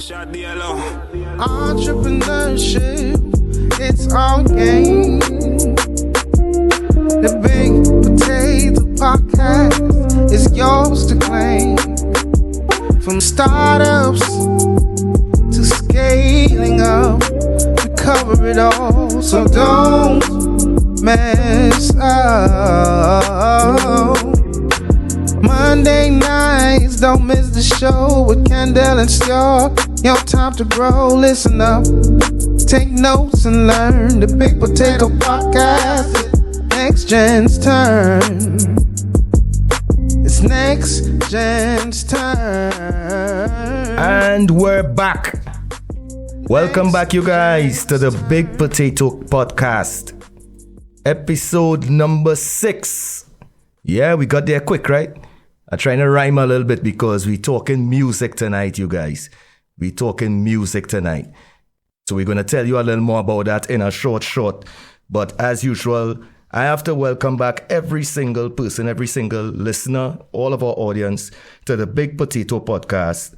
Entrepreneurship, it's all game. The Big Potato Podcast is yours to claim. From startups to scaling up, we cover it all. So don't mess up. Monday nights, don't miss the show with Kendell and Stuart. Your time to grow, listen up, take notes and learn. The Big Potato Podcast is next gen's turn. It's next gen's turn. And we're back. Welcome back, you guys, to the Big Potato Podcast, episode number 6. Yeah, we got there quick, right? I'm trying to rhyme a little bit because we're talking music tonight, you guys. We're talking music tonight. So we're going to tell you a little more about that in a short. But as usual, I have to welcome back every single person, every single listener, all of our audience to the Big Potato Podcast.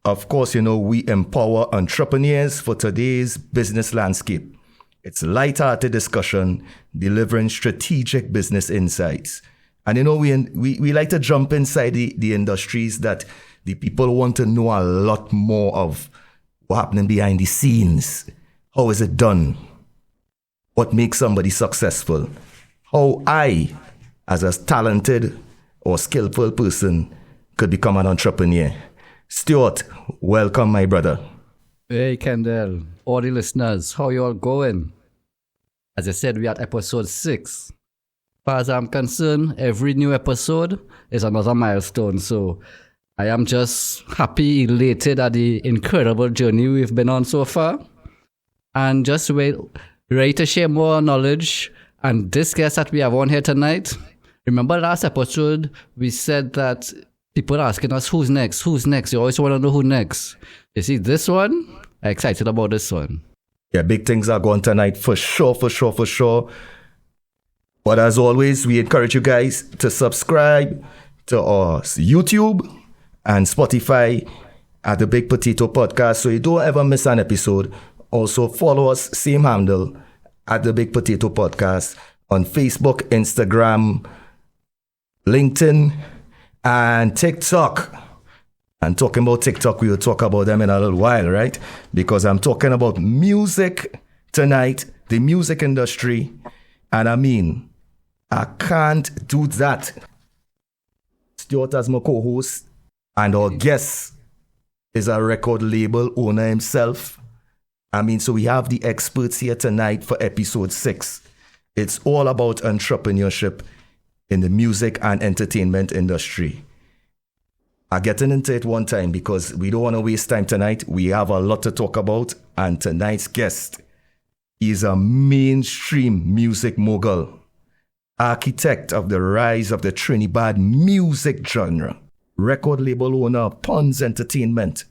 Of course, you know, we empower entrepreneurs for today's business landscape. It's light-hearted discussion, delivering strategic business insights. And you know, we like to jump inside the industries that the people want to know a lot more of. What happening behind the scenes? How is it done? What makes somebody successful? How I, as a talented or skillful person, could become an entrepreneur. Stuart, welcome, my brother. Hey, Kendell. All the listeners, how you all going? As I said, we are at episode 6. As far as I'm concerned, every new episode is another milestone. So I am just happy, elated at the incredible journey we've been on so far. And just ready to share more knowledge. And this guest that we have on here tonight, remember last episode, we said that people are asking us, who's next? Who's next? You always want to know who next. You see, this one, I'm excited about this one. Yeah, big things are going tonight for sure. But as always, we encourage you guys to subscribe to our YouTube and Spotify at the Big Potato Podcast so you don't ever miss an episode. Also follow us, same handle, at the Big Potato Podcast on Facebook, Instagram, LinkedIn, and TikTok. And talking about TikTok, we will talk about them in a little while, right? Because I'm talking about music tonight, the music industry. And I mean, I can't do that. Stuart as my co-host and our guest is a record label owner himself. I mean, so we have the experts here tonight for episode 6. It's all about entrepreneurship in the music and entertainment industry. I'm getting into it one time because we don't want to waste time tonight. We have a lot to talk about. And tonight's guest is a mainstream music mogul, architect of the rise of the Trinidad music genre, record label owner of Pun's Entertainment,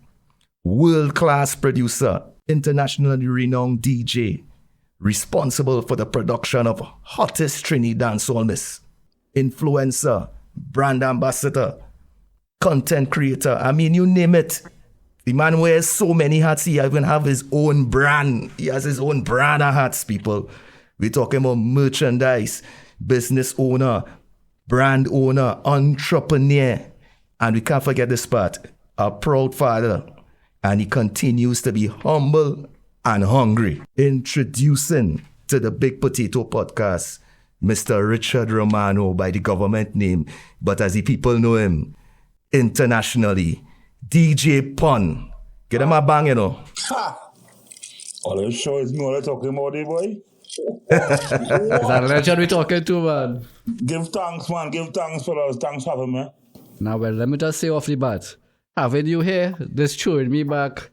world-class producer, internationally renowned DJ, responsible for the production of hottest Trinidad dancehall, influencer, brand ambassador, content creator. I mean, you name it. The man wears so many hats. He even have his own brand. He has his own brand of hats, people. We're talking about merchandise, business owner, brand owner, entrepreneur. And we can't forget this part, a proud father. And he continues to be humble and hungry. Introducing to the Big Potato Podcast, Mr. Richard Romano by the government name, but as the people know him internationally, DeeJay Pun. Get him a bang, you know. Ha! All the show is me all talking about it, boy. Is that legend we talking to, man? Give thanks, man. Give thanks, fellas. Thanks for having me. Now, well, let me just say off the bat, having you here, this throwing me back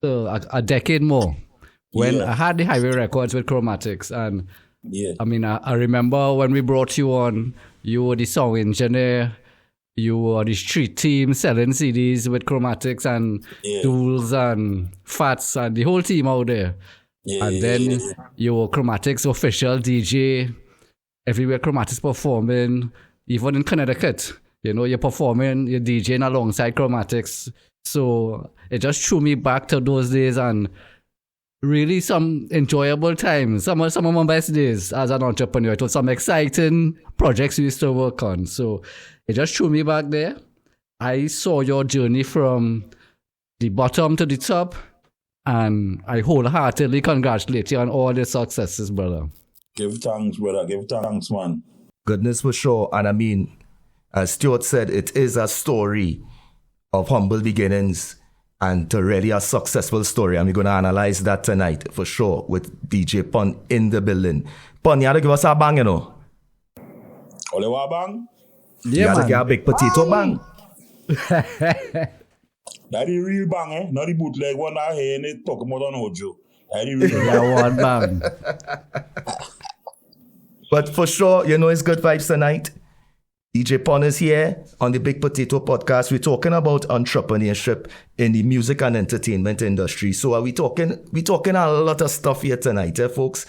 to a decade more when I had the highway records with Chromatics. And I mean, I remember when we brought you on, you were the song engineer, you were the street team selling CDs with Chromatics and tools and Fats and the whole team out there. And then you were Chromatics official DJ, everywhere Chromatics performing, even in Connecticut. You know, you're performing, you're DJing alongside Chromatics. So it just threw me back to those days and really some enjoyable times. Some of my best days as an entrepreneur. It was some exciting projects we used to work on. So it just threw me back there. I saw your journey from the bottom to the top, and I wholeheartedly congratulate you on all the successes, brother. Give thanks, brother. Give thanks, man. Goodness for sure. And I mean, as Stuart said, it is a story of humble beginnings and to really a successful story. And we're going to analyze that tonight for sure with DeeJay Pun in the building. Pun, you have to give us a bang, you know. Ole wa bang? You have to give a big potato bang. That the real bang, eh? Not the bootleg one I hear and they talk about on Ojo. That the real Yeah, one bang. But for sure, you know, it's good vibes tonight. DeeJay Pun is here on the Big Potato Podcast. We're talking about entrepreneurship in the music and entertainment industry. So are we talking a lot of stuff here tonight, folks?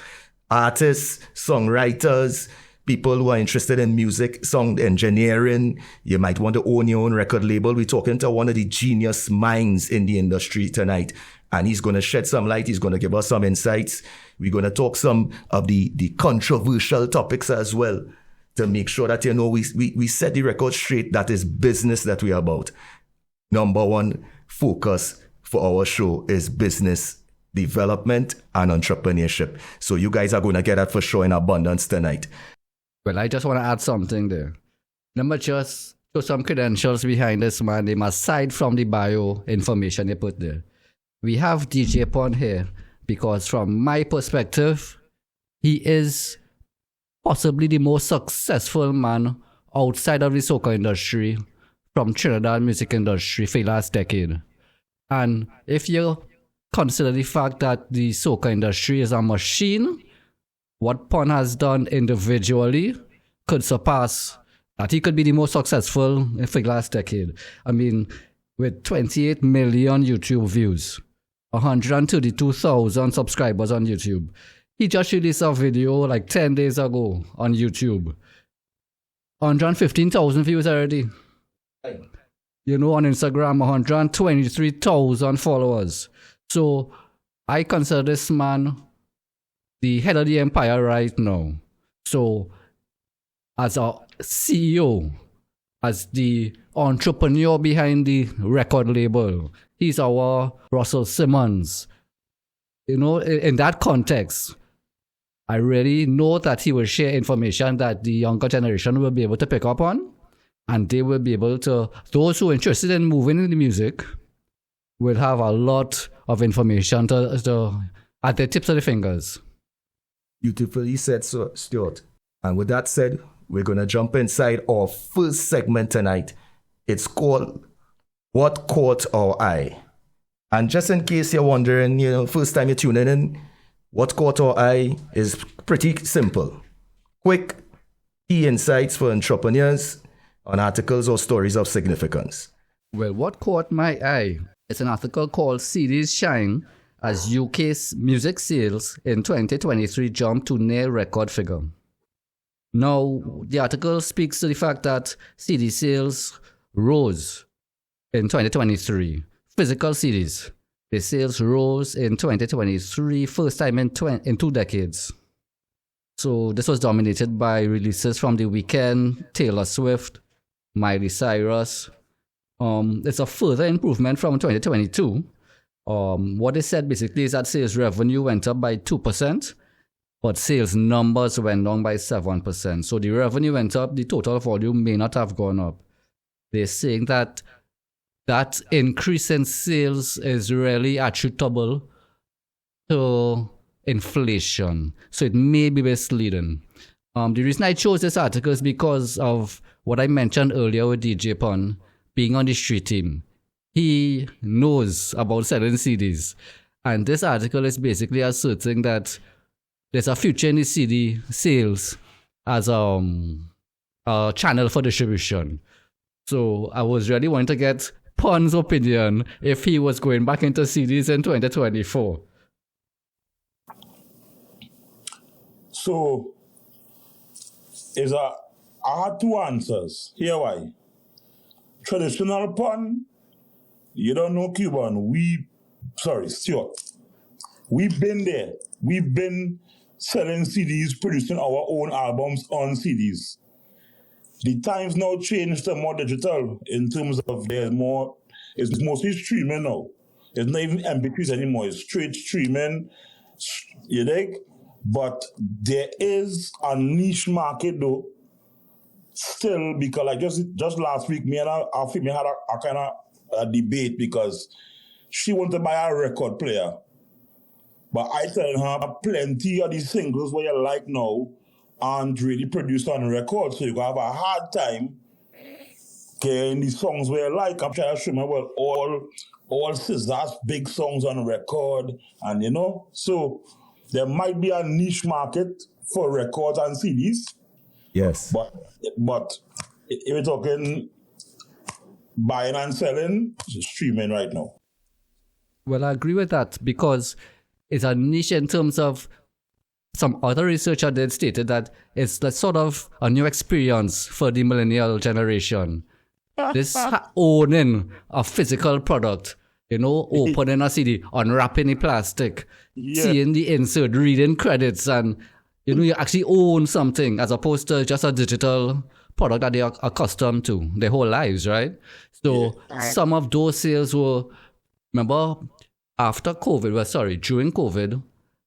Artists, songwriters, people who are interested in music, sound engineering. You might want to own your own record label. We're talking to one of the genius minds in the industry tonight. And he's going to shed some light. He's going to give us some insights. We're going to talk some of the controversial topics as well, to make sure that, you know, we set the record straight. That is business that we are about. Number one focus for our show is business development and entrepreneurship. So you guys are going to get that for sure in abundance tonight. Well, I just want to add something there. Let me just show some credentials behind this man name aside from the bio information they put there. We have DeeJay Pun here because from my perspective, he is possibly the most successful man outside of the soca industry from Trinidad music industry for the last decade. And if you consider the fact that the soca industry is a machine, what Pun has done individually could surpass that. He could be the most successful for the last decade. I mean, with 28 million YouTube views, 132,000 subscribers on YouTube. He just released a video like 10 days ago on YouTube. 115,000 views already. You know, on Instagram, 123,000 followers. So I consider this man the head of the empire right now. So as a CEO, as the entrepreneur behind the record label, he's our Russell Simmons. You know, in that context, I really know that he will share information that the younger generation will be able to pick up on, and they will be able to, those who are interested in moving in the music will have a lot of information at their tips of the fingers. Beautifully said, so, Stuart. And with that said, we're going to jump inside our first segment tonight. It's called What Caught Our Eye? And just in case you're wondering, you know, first time you're tuning in, what caught our eye is pretty simple. Quick key insights for entrepreneurs on articles or stories of significance. Well, what caught my eye is an article called CDs Shine as UK's music sales in 2023 jumped to near record figure. Now, the article speaks to the fact that CD sales rose in 2023. Physical CDs, the sales rose in 2023, first time in 2 decades. So this was dominated by releases from The Weeknd, Taylor Swift, Miley Cyrus. It's a further improvement from 2022. What they said basically is that sales revenue went up by 2%, but sales numbers went down by 7%. So the revenue went up, the total volume may not have gone up. They're saying that that increase in sales is really attributable to inflation. So it may be misleading. The reason I chose this article is because of what I mentioned earlier with DeeJay Pun being on the street team. He knows about selling CDs. And this article is basically asserting that there's a future in the CD sales as a channel for distribution. So I was really wanting to get Pun's opinion if he was going back into CDs in 2024. So, I had two answers. Here why. Traditional Pun You don't know Cuban. Stuart. We've been there. We've been selling CDs, producing our own albums on CDs. The times now changed to more digital in terms of it's mostly streaming now. It's not even MP3s anymore. It's straight streaming, you dig? But there is a niche market though, still, because like just last week, me and our female had a kind of a debate because she wanted to buy a record player. But I tell her plenty of these singles where you like now aren't really produced on record, so you can have a hard time getting these songs where you like. I'm trying to remember all Scissors big songs on record, and you know, so there might be a niche market for records and CDs. Yes. But if you're talking buying and selling, it's streaming right now. Well, I agree with that because it's a niche in terms of some other research I did stated that it's like sort of a new experience for the millennial generation. This owning a physical product, you know, opening a CD, unwrapping the plastic, seeing the insert, reading credits, and you know, you actually own something as opposed to just a digital product that they are accustomed to their whole lives, right? So some of those sales were, remember, during COVID,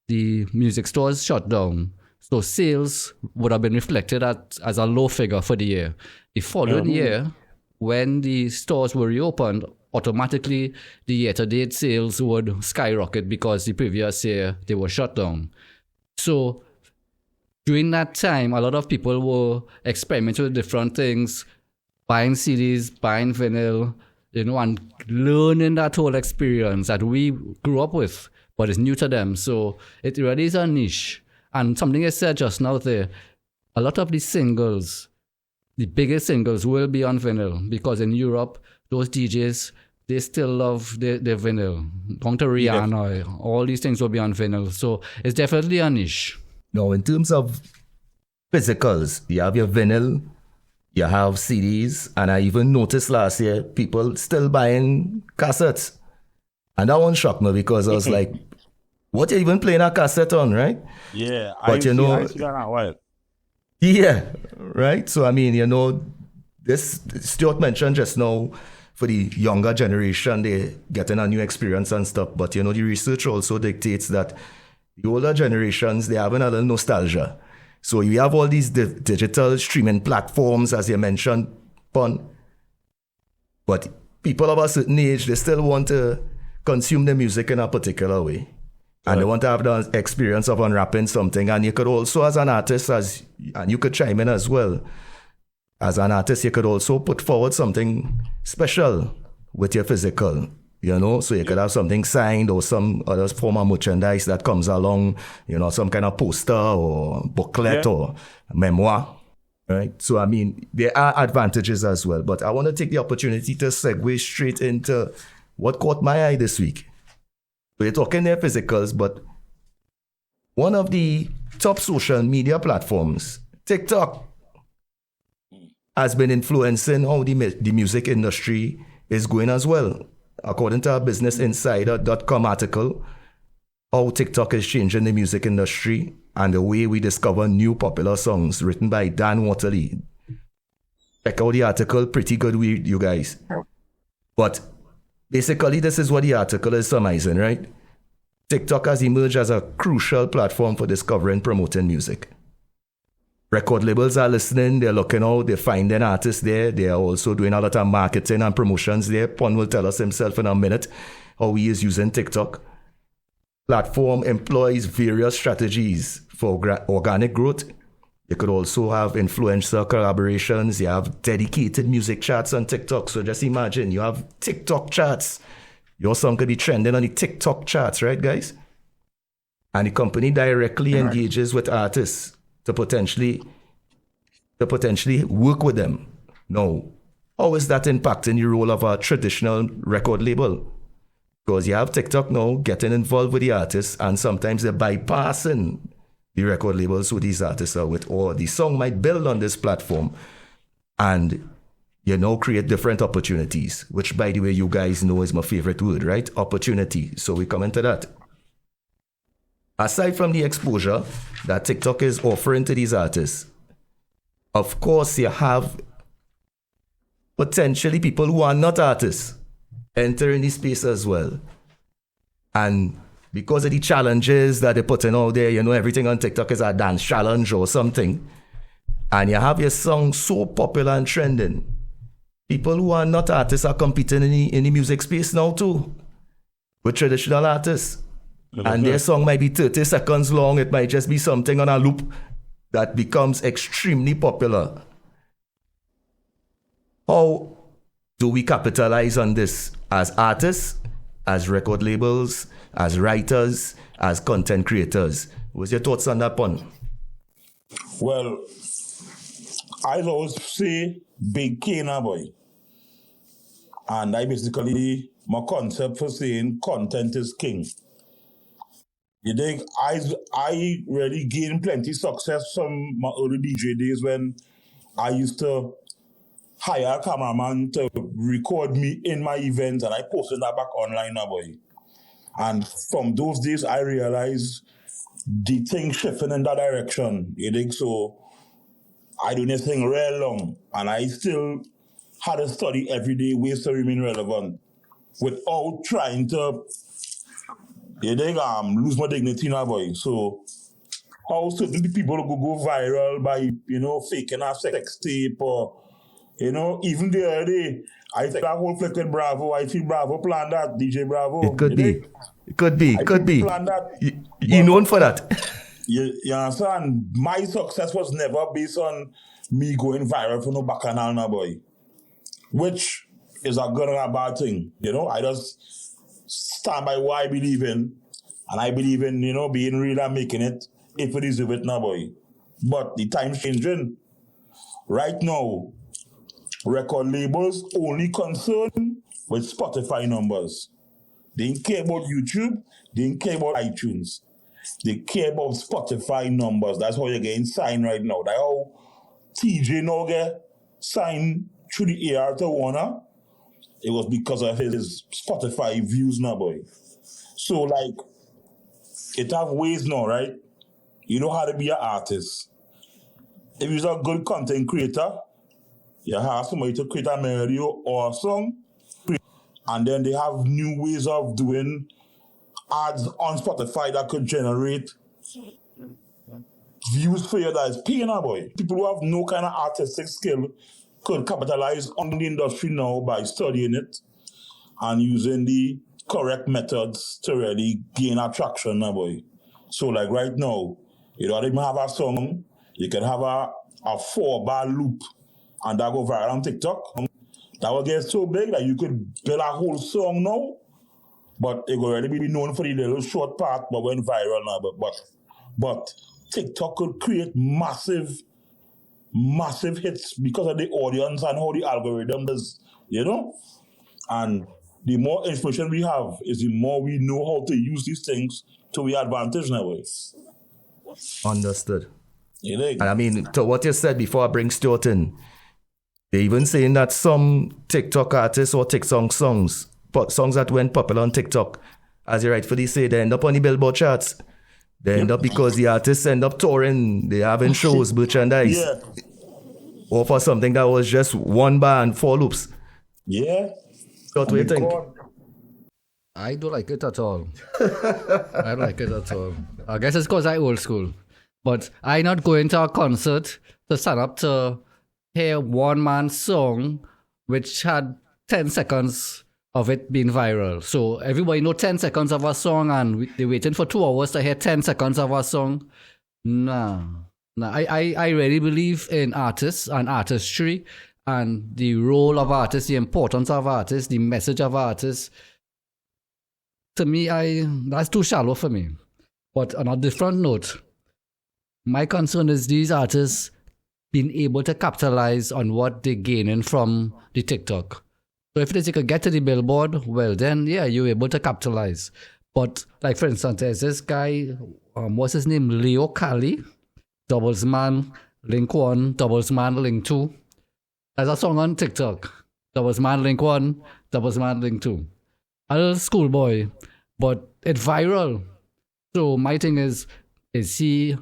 the music stores shut down. So sales would have been reflected as a low figure for the year. The following year, when the stores were reopened, automatically the year-to-date sales would skyrocket because the previous year they were shut down. So during that time, a lot of people were experimenting with different things, buying CDs, buying vinyl, you know, and learning that whole experience that we grew up with, but it's new to them. So it really is a niche. And something I said just now there, a lot of these singles, the biggest singles will be on vinyl because in Europe, those DJs, they still love their vinyl. Down to Rihanna, all these things will be on vinyl. So it's definitely a niche. Now, in terms of physicals, you have your vinyl, you have CDs, and I even noticed last year people still buying cassettes. And that one shocked me because I was like, what are you even playing a cassette on, right? Yeah, but you know, yeah, right? So, I mean, you know, this Stuart mentioned just now, for the younger generation, they're getting a new experience and stuff. But, you know, the research also dictates that the older generations, they have a little nostalgia. So you have all these digital streaming platforms, as you mentioned, Pun. But people of a certain age, they still want to consume the music in a particular way. And they want to have the experience of unwrapping something. And you could also, as an artist, and you could chime in as well, as an artist, you could also put forward something special with your physical, you know, so you could have something signed or some other form of merchandise that comes along, you know, some kind of poster or booklet or memoir, right? So, I mean, there are advantages as well, but I want to take the opportunity to segue straight into what caught my eye this week. So you're talking there physicals, but one of the top social media platforms, TikTok, has been influencing how the music industry is going as well. According to a BusinessInsider.com article, how TikTok is changing the music industry and the way we discover new popular songs, written by Dan Waterley. Check out the article, pretty good read, you guys. But basically, this is what the article is surmising, right? TikTok has emerged as a crucial platform for discovering and promoting music. Record labels are listening, they're looking out, they're finding artists there, they're also doing a lot of marketing and promotions there. Pun will tell us himself in a minute how he is using TikTok. Platform employs various strategies for organic growth. You could also have influencer collaborations, you have dedicated music charts on TikTok. So just imagine, you have TikTok charts. Your song could be trending on the TikTok charts, right, guys? And the company directly engages with artists to potentially work with them. Now, how is that impacting the role of a traditional record label? Because you have TikTok now getting involved with the artists, and sometimes they're bypassing the record labels who these artists are with, or the song might build on this platform. And you now create different opportunities, which, by the way, you guys know is my favorite word, right? Opportunity. So we come into that. Aside from the exposure that TikTok is offering to these artists, of course, you have potentially people who are not artists entering this space as well. And because of the challenges that they're putting out there, everything on TikTok is a dance challenge or something. And you have your song so popular and trending. People who are not artists are competing in the music space now too, with traditional artists. And their song might be 30 seconds long. It might just be something on a loop that becomes extremely popular. How do we capitalize on this as artists, as record labels, as writers, as content creators? What's your thoughts on that, Pun? Well, I always say big K now, boy. And I basically, my concept for saying content is king. You think I really gained plenty success from my early DJ days when I used to hire a cameraman to record me in my events, and I posted that back online now, boy. And from those days, I realized the thing shifting in that direction. You think so? I do this thing real long, and I still had to study every day ways to remain relevant without trying to, lose my dignity now, boy. So how certain people go viral by, faking a sex tape or, even the other day, I think that whole flick with Bravo, I feel Bravo planned that, DJ Bravo. It could be. It could be. Planned that. You known for that. You understand? My success was never based on me going viral for no bacchanal now, boy. Which is a good and a bad thing. I just stand by what I believe in. And I believe in, being real and making it if it is with it now, boy. But the time's changing. Right now, record labels only concerned with Spotify numbers. They didn't care about YouTube. They didn't care about iTunes. They care about Spotify numbers. That's how you're getting signed right now. That's how TJ now get signed through the AR to Warner. It was because of his Spotify views now, boy. So, it have ways now, right? You know how to be an artist. If you're a good content creator, you have somebody to create a melody or a song, and then they have new ways of doing ads on Spotify that could generate views for you that is paying a boy. People who have no kind of artistic skill could capitalize on the industry now by studying it and using the correct methods to really gain attraction now, boy. So right now, you don't even have a song, you can have a 4-bar loop and that go viral on TikTok. That will get so big that you could build a whole song now, but it will already be known for the little short part, but went viral now. But TikTok could create massive hits because of the audience and how the algorithm does, And the more information we have is the more we know how to use these things to our advantage now. Understood. And I mean, to what you said before I bring Stuart in, they even saying that some TikTok artists or TikTok songs that went popular on TikTok, as you rightfully say, they end up on the Billboard charts. They end up because the artists end up touring, they having shows, merchandise. Yeah. Or for something that was just 1 bar and 4 loops. Yeah. What do you think? I don't like it at all. I don't like it at all. I guess it's because I'm old school. But I not going to a concert to stand up to hear one man's song which had 10 seconds of it being viral. So everybody know 10 seconds of a song and they're waiting for 2 hours to hear 10 seconds of a song. Nah. I really believe in artists and artistry and the role of artists, the importance of artists, the message of artists. To me, that's too shallow for me. But on a different note, my concern is these artists being able to capitalize on what they're gaining from the TikTok. So if they could get to the Billboard, well then, yeah, you're able to capitalize. But like for instance, there's this guy, what's his name? Leo Kali, Doublesman, Link 1, Doublesman, Link 2. There's a song on TikTok. There was Man Link 1, there was Man Link 2. A little schoolboy, but it's viral. So my thing is does he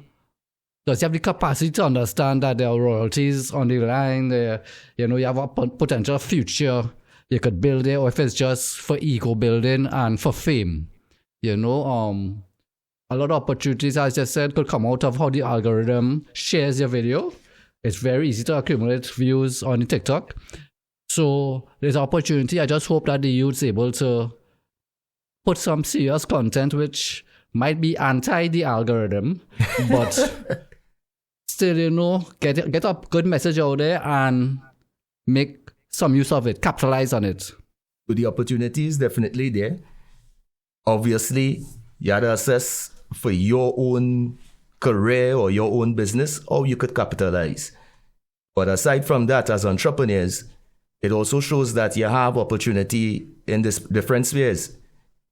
have the capacity to understand that there are royalties on the line? There, you have a potential future you could build there, or if it's just for ego building and for fame. A lot of opportunities, as I said, could come out of how the algorithm shares your video. It's very easy to accumulate views on the TikTok. So there's opportunity. I just hope that the youth's able to put some serious content which might be anti the algorithm, but still, get a good message out there and make some use of it, capitalize on it. The opportunity is definitely there. Obviously, you had to assess for your own career or your own business how you could capitalize. But aside from that, as entrepreneurs, it also shows that you have opportunity in this different spheres.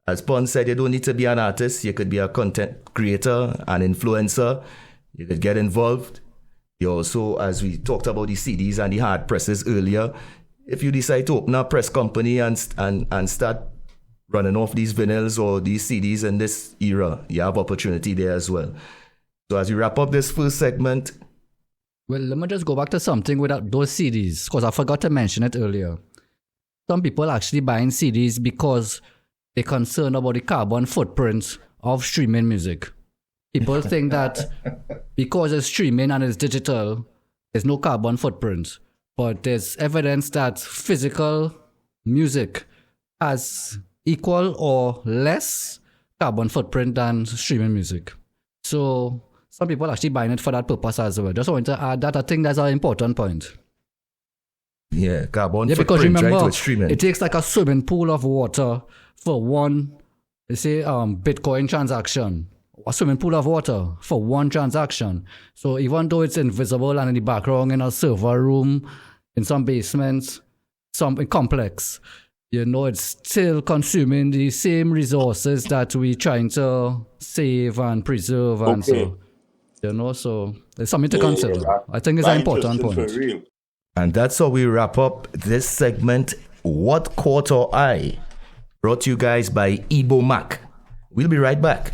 As Pun said, you don't need to be an artist. You could be a content creator, an influencer. You could get involved. You also, as we talked about the CDs and the hard presses earlier, if you decide to open a press company and start running off these vinyls or these CDs in this era, you have opportunity there as well. So as we wrap up this first segment. Well, let me just go back to something with those CDs, because I forgot to mention it earlier. Some people actually buying CDs because they're concerned about the carbon footprint of streaming music. People think that because it's streaming and it's digital, there's no carbon footprint. But there's evidence that physical music has equal or less carbon footprint than streaming music. So some people actually buying it for that purpose as well. Just wanted to add that. I think that's an important point. Yeah, carbon because footprint, remember, right, with streaming. It takes like a swimming pool of water for one, Bitcoin transaction. A swimming pool of water for one transaction. So even though it's invisible and in the background in a server room, in some basements, some complex, it's still consuming the same resources that we're trying to save and preserve. And so, so it's something to consider. I think it's an important point. And that's how we wrap up this segment, What Caught Our Eye, brought to you guys by IBOMAQ. We'll be right back.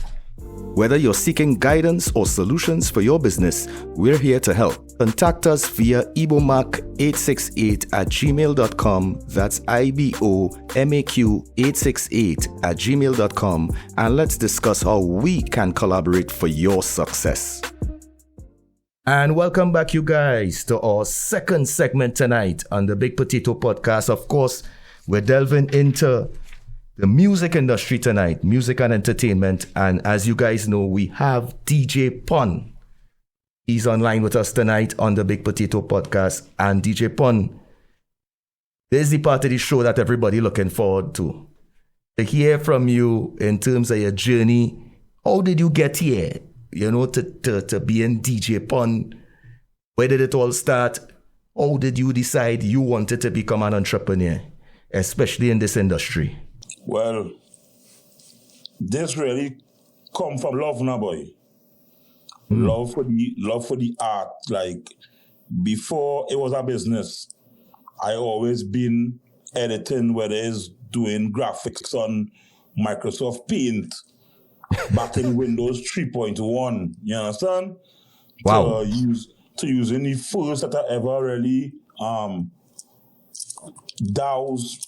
Whether you're seeking guidance or solutions for your business, we're here to help. Contact us via IBOMAQ868@gmail.com. That's IBOMAQ868@gmail.com. And let's discuss how we can collaborate for your success. And welcome back, you guys, to our second segment tonight on the Big Potato Podcast. Of course, we're delving into the music industry tonight, music and entertainment. And as you guys know, we have DeeJay Pun. He's online with us tonight on the Big Potato Podcast. And DeeJay Pun, this is the part of the show that everybody looking forward to hear from you in terms of your journey. How did you get here? To be in DeeJay Pun. Where did it all start? How did you decide you wanted to become an entrepreneur, especially in this industry? Well, this really come from love, now, boy. Love for the art. Like, before it was a business, I always been editing, whether it's doing graphics on Microsoft Paint, back in Windows 3.1. You understand? Wow. To using the first that I ever really DAOs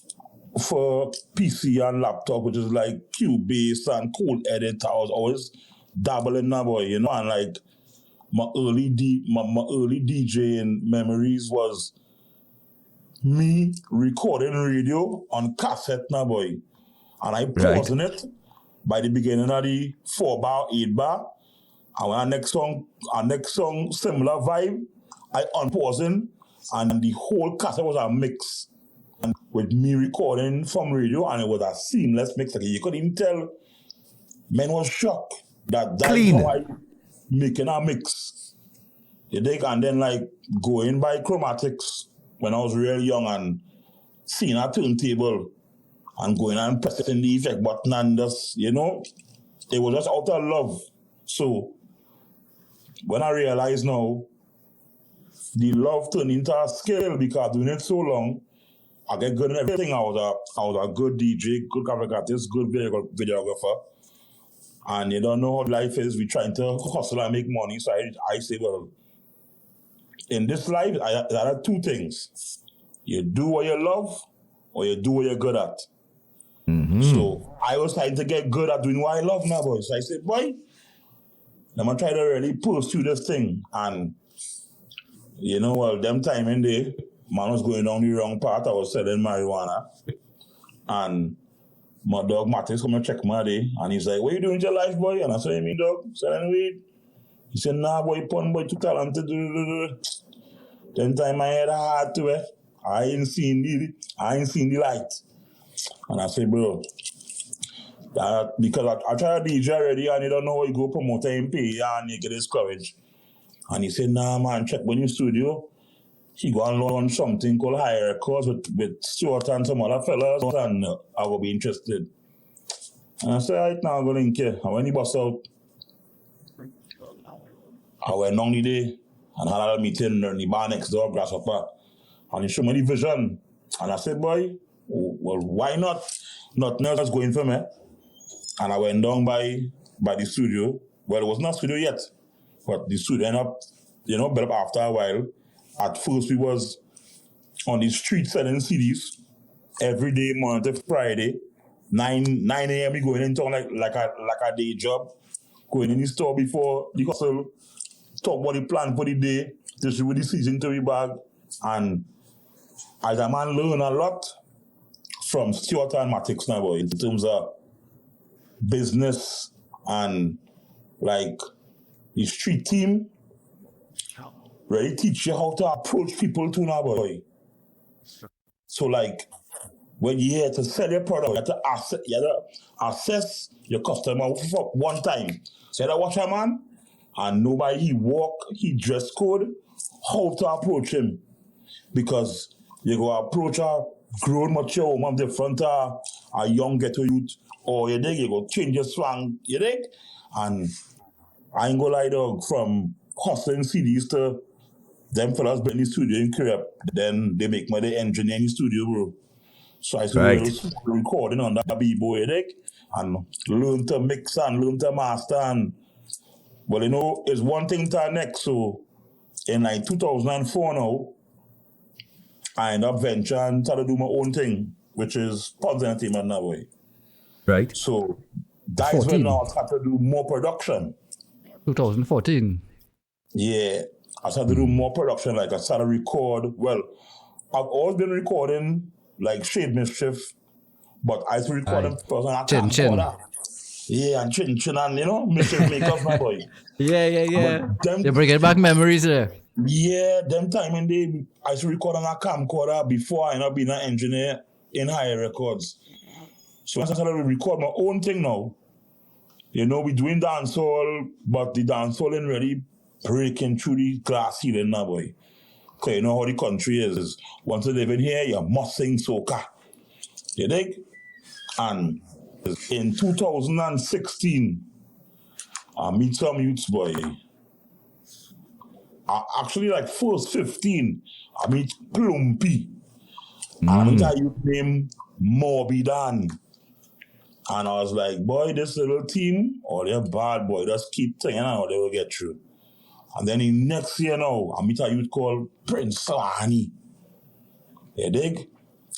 for PC and laptop, which is like Cubase and Code Edit. I was always dabbling now, boy, and like my early DJing memories was me recording radio on cassette now, boy, and I pausing it by the beginning of the 4-bar, 8-bar, and when our next song similar vibe, I unpausing, and the whole cassette was a mix. And with me recording from radio, and it was a seamless mix. Like, you couldn't even tell. Men was shocked that's clean. How I making a mix. You dig? And then like going by chromatics when I was real young and seeing a turntable and going and pressing the effect button and just, it was just out of love. So when I realized now, the love turned into a skill because doing it so long, I get good at everything. I was a good DJ, good graphic artist, good videographer. And you don't know how life is. We're trying to hustle and make money. So I say, well, in this life, there are two things. You do what you love or you do what you're good at. Mm-hmm. So I was trying to get good at doing what I love now, boy. So I said, boy, I'm going to try to really pursue this thing. And, you know, well, them time in there, man was going down the wrong path. I was selling marijuana. And my dog Matthias come and check my day. And he's like, what you doing in your life, boy? And I said, me, dog, selling weed. He said, nah, boy, Pun, boy, too talented. Then time I had a heart to it. I ain't seen the light. And I said, bro, because I tried to DJ already and you don't know how you go promote MP and you get discouraged. And he said, nah, man, check when you studio. He go and launch something called Higher Records with Stuart and some other fellas, and I will be interested. And I said, right now, I'm going to care. And when he bust out, I went on the day and had a meeting in the bar next door, Grasshopper. And he showed me the vision. And I said, boy, well, why not? Nothing else was going for me. And I went down by the studio. Well, it was not studio yet, but the studio ended up, built up after a while. At first, we was on the street selling CDs every day, Monday to Friday. 9 a.m. we going in town like a day job. Going in the store before the hustle, talk about the plan for the day, distribute the season to the bag. And as a man learn a lot from Stuart and Matix now, boy, in terms of business and like the street team. Really teach you how to approach people too now, boy. So like, when you're here to sell your product, you have to assess your customer for one time. So you have to watch a man and know by he walk, he dress code, how to approach him. Because you go approach a grown mature woman different a young ghetto youth, or you go change your swang, you dig? And I ain't gonna lie, dog, from hustling CDs to them fellas bring the studio in crib, then they make my engineer in the studio, bro. So I started recording on that B-boy deck and learn to mix and learn to master. And, well, it's one thing to the next. So in like 2004 now, I ended up venturing and started to do my own thing, which is Pun's Entertainment now, boy. Right. So that is when I started to do more production. 2014. Yeah. I started to do more production, like I started to record. Well, I've always been recording like Shade Mischief, but I started recording person I can't camcorder. Yeah, and Chin and Mischief Makers, my boy. Yeah. You're bringing back memories there. Yeah, them time in day I started recording a camcorder before I ended up being an engineer in Higher Records. So I started to record my own thing now. We doing dancehall, but the dancehall ain't really breaking through the glass ceiling now, boy. Because you know how the country is. Once you live in here, you must sing soca. You dig? And in 2016, I meet some youths, boy. Actually, like first 15, I meet Plumpy. And I meet a youth named Morbidan. And I was like, boy, this little team, they're bad, boy. Just keep singing and they will get through. And then in next year now, I meet a youth called Prince Slani. You dig?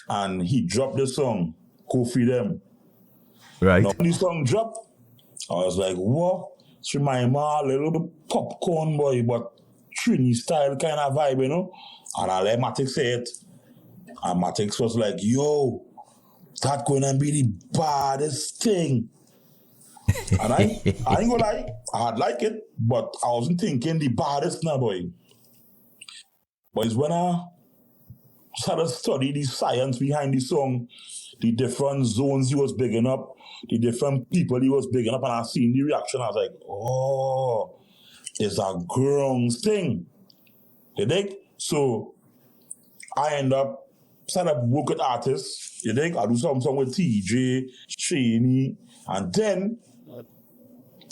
And he dropped the song, Go Feed Them. Right. Now, when the song dropped, I was like, what? It's remind me a little bit popcorn, boy, but Trini style kind of vibe, And I let Matix say it. And Matix was like, yo, that's going to be the baddest thing. And I ain't gonna lie, I'd like it, but I wasn't thinking the baddest now, boy. But it's when I started to study the science behind the song, the different zones he was bigging up, the different people he was bigging up, and I seen the reaction, I was like, oh, it's a grown thing. You dig? So I end up started to work with artists, you dig? I do some song with TJ, Shaney, and then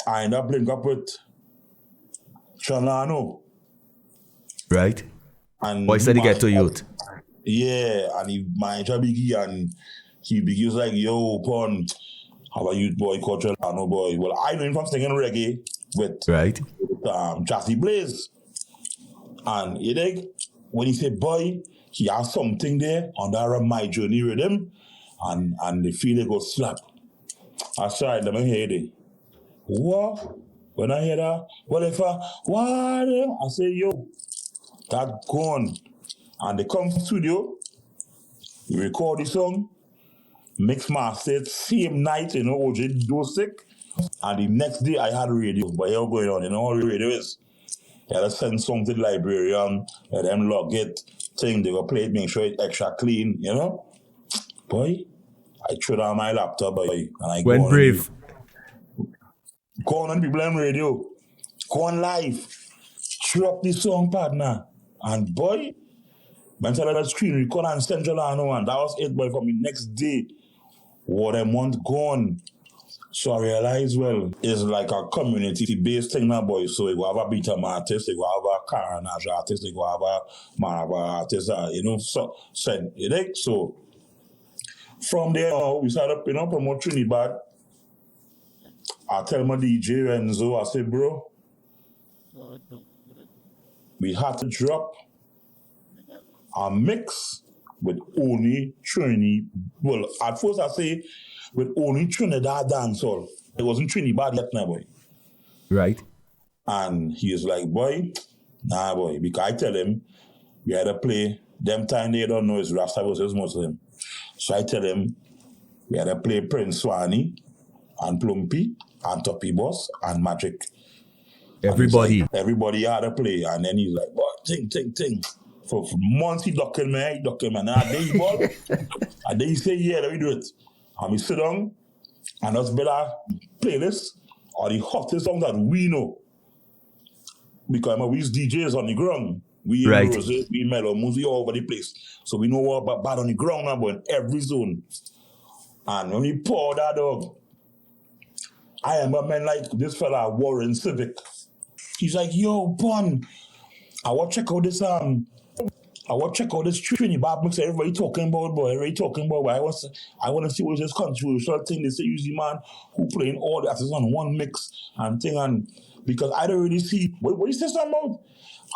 I end up linking up with Chalano. Right. And Boy said he get to youth. Yeah, and he manager Biggie, and he was like, yo, Pun, how a youth boy, cultural, no boy. Well, I know him from singing reggae with Right. Chassis Blaze. And you think, when he said, boy, he has something there under my journey rhythm, and the feeling goes slap. I started them and hear it. What? When I hear that, what if I say, yo, that gone. And they come to studio, we record the song, mix master it same night, OJ do sick. And the next day I had radio, but here going on, how radio is. You had to send something to the librarian, let them log it, thing, they go play it, make sure it's extra clean, Boy, I threw down my laptop, boy, and I Went brave. Go on people on radio, go on live, drop the song, partner, and boy, man tell that screen record and central and that was it, boy, for me next day. What I want gone. So I realized, well, it's like a community-based thing now, boy. So you go have a beat artist, you go have a carnage artist, you go have a maraba artist, So from there, we started, promote Trinidad. I tell my DJ Renzo, I say, bro, we had to drop a mix with only well, at first I say with only Trinidad dancehall. It wasn't Trinibad yet now, boy. Right. And he is like, boy, nah, boy, because I tell him we had to play, them time they don't know it's Rasta versus Muslim. So I tell him we had to play Prince Swani and Plumpy and Toppy Boss and Magic. Everybody. Like, everybody had to play. And then he's like, boy, ting. For months he ducking me. And then he ball. And then he say, yeah, let me do it. And we sit down and us build a playlist or the hottest songs that we know. Because we use DJs on the ground. We right. Rose, we Mellow, we all over the place. So we know what about bad on the ground now, but in every zone. And when we pour that dog, I am a man like this fella Warren Civic. He's like, yo, Pun, I want to check out this Trinibad mix everybody talking about, boy. Everybody talking about, boy. I want to see what this controversial thing they say. Usually, man, who playing all the artists on one mix and thing, and because I don't really see what is this about.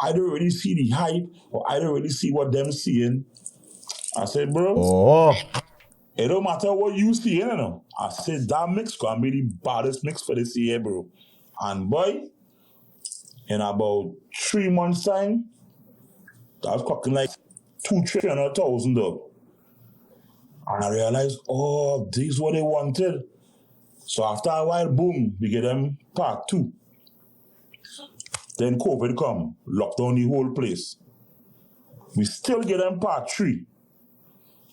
I don't really see the hype, or I don't really see what them seeing. I said, bro, it don't matter what you see, I said that mix can be the baddest mix for this year, bro. And boy, in about 3 months' time, I was clocking like 200,000-300,000 though. And I realized, this is what they wanted. So after a while, boom, we get them part 2. Then COVID come, locked down the whole place. We still get them part 3.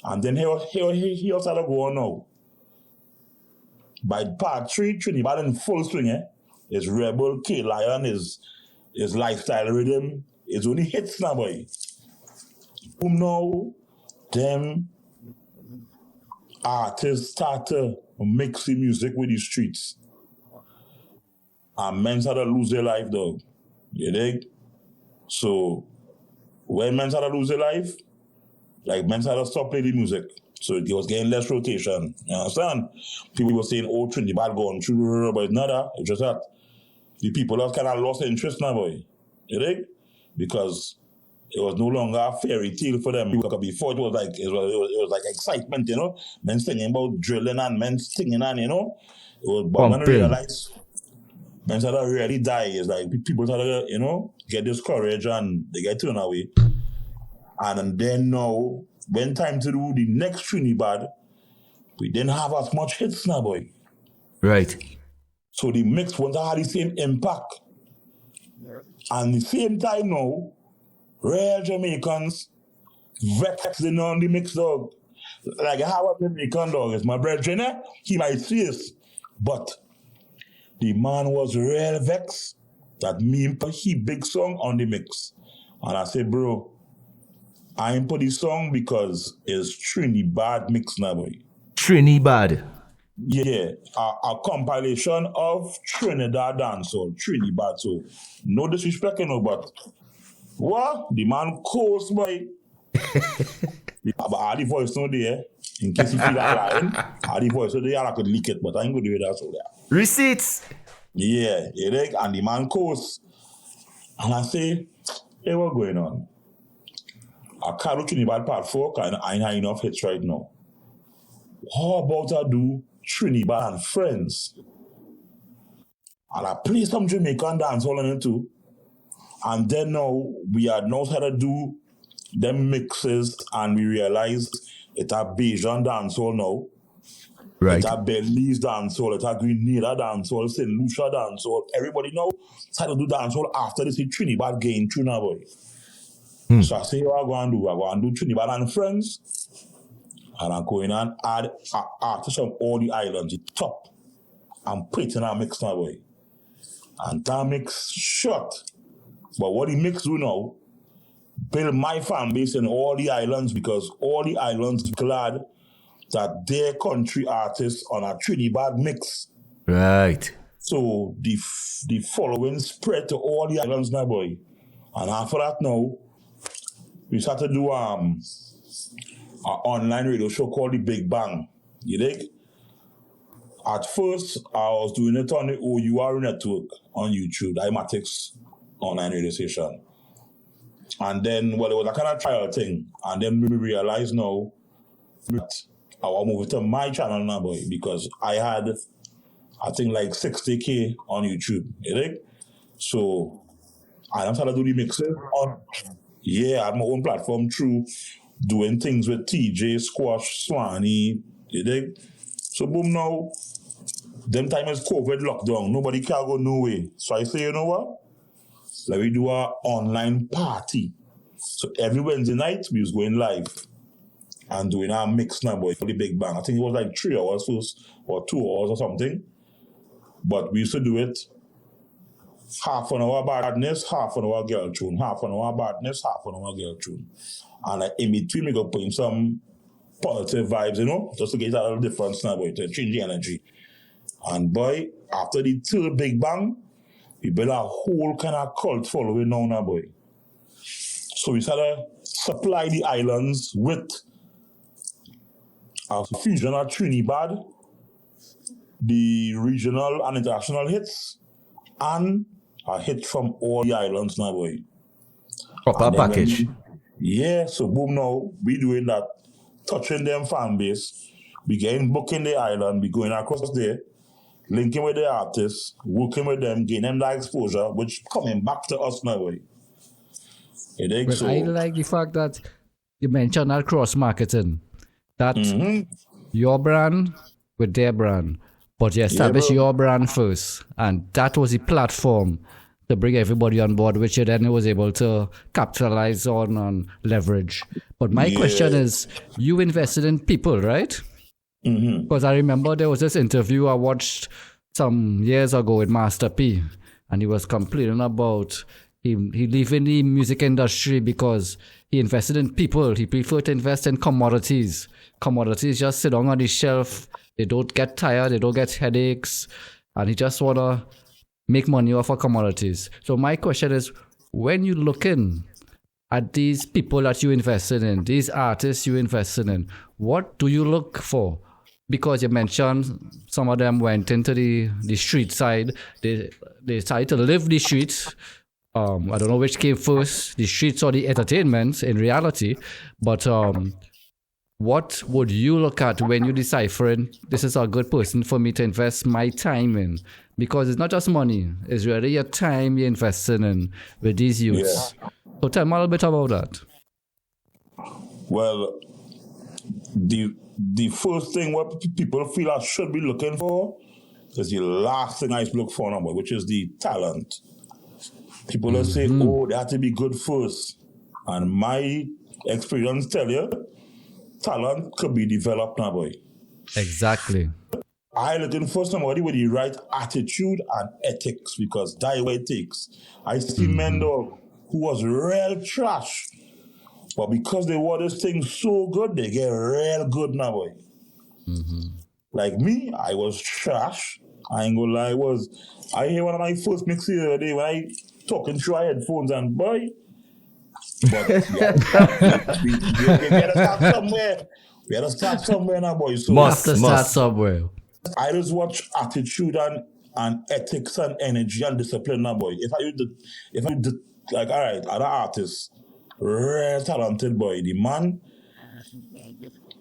And then here started going now. By part 3, Trinidad in full swing, It's Rebel, K-Lion, is lifestyle rhythm. It's only hits now, boy. Boom now, them artists start to mix the music with the streets. And men started to lose their life, dog. You dig? So, when men started to lose their life, like men started to stop playing the music. So it was getting less rotation. You understand? People were saying, Trinidad going through, but it's not that. It's just that the people have kind of lost interest now, boy. You dig? Because it was no longer a fairy tale for them. Before it was like excitement, men singing about drilling and men singing and it was, but when I realized men started to really die. It's like people started to, get discouraged and they get turned away. And then now, when time to do the next Trinibad, we didn't have as much hits now, boy. Right. So the mix won't have the same impact. And the same time now, real Jamaicans vexing on the mix, dog. Like how a Jamaican dog is my brethren, he might see this. But the man was real vexed that me put he big song on the mix. And I say, bro, I ain't put the song because it's Trinibad mix now, boy. Trinibad. Yeah, a compilation of Trinidad dancehall, Trinibad. So no disrespect, but What? The man course, boy. But all the voice no there. In case you feel like lying, all the voice no there, I could leak it, but I ain't gonna do it as well there. Receipts. Yeah, you dig? And the man course. And I say, hey, what's going on? I can't do Trinibad part 4 because I ain't have enough hits right now. How about I do Trinibad and Friends? And I play some Jamaican dancehall in it too. And then now, we had known how to do them mixes and we realized it's a Bajan dancehall now. Right. It's a Belize dancehall, it's a Grenada dancehall, St. Lucia dancehall. Everybody now started to do dancehall after they see Trinibad gain Trinidad, boy. So I say, what I'm going to do? I'm going to do Trinibad and Friends. And I'm going and add artists from all the islands, the top. And put it in a mix now, boy. And that mix shot. But what the mix do now, build my fan base in all the islands because all the islands glad that their country artists on a Trinibad mix. Right. So the following spread to all the islands now, boy. And after that now, we started to do an online radio show called The Big Bang. You dig? At first, I was doing it on the OUR network on YouTube, the IMATIX online radio station. And then, well, it was a kind of trial thing. And then we realized now that I will move it to my channel now, boy, because I had, I think, like 60K on YouTube. You dig? So, I started to do the mixes on, I had my own platform through doing things with TJ, Squash, Swanee. You dig? So, boom, now, them time is COVID lockdown. Nobody can go no way. So I say, you know what? Let me do an online party. So every Wednesday night, we was going live and doing our mix now, boy, for The Big Bang. I think it was like 3 hours first or 2 hours or something. But we used to do it half an hour badness, half an hour girl tune, half an hour badness, half an hour girl tune. And in between, we go put in some positive vibes, you know, just to get a little difference now, boy, to change the energy. And boy, after the third Big Bang, we built a whole kind of cult following now, boy. So we started supply the islands with a fusion of Trinidad, the regional and international hits, and a hit from all the islands now, boy. Proper package. So boom now, we doing that, touching them fan base, we getting booking the island, we going across there, linking with the artists, working with them, getting them that exposure, which coming back to us now, boy. But I like the fact that you mentioned that cross-marketing, that your brand with their brand, but you establish your brand first, and that was the platform to bring everybody on board, which you then was able to capitalize on and leverage. But my question is, you invested in people, right? Because I remember there was this interview I watched some years ago with Master P, and he was complaining about he leaving the music industry because he invested in people. He preferred to invest in commodities. Commodities just sit on the shelf. They don't get tired. They don't get headaches. And he just want to make money off of commodities. So my question is, when you looking at these people that you invested in, these artists you invested in, what do you look for? Because you mentioned some of them went into the street side. They started to live the streets. I don't know which came first, the streets or the entertainment in reality. But what would you look at when you're deciphering, this is a good person for me to invest my time in? Because it's not just money. It's really your time you're investing in with these youths. So tell me a little bit about that. Well, the first thing what people feel I should be looking for is the last thing I look for now, which is the talent. People will say, they have to be good first. And my experience tell you, talent could be developed now, boy. Exactly. I looking for somebody with the right attitude and ethics because that's what it takes. I see men though who was real trash, but because they wore this thing so good, they get real good now, boy. Like me, I was trash. I ain't gonna lie, I hear one of my first mixes the other day when I talking through my headphones and boy, But yeah, we had to start somewhere. We had to start somewhere now, boy. So Have to start somewhere. I just watch attitude and ethics and energy and discipline now, boy. If I did like, all right, other artists, real talented boy. The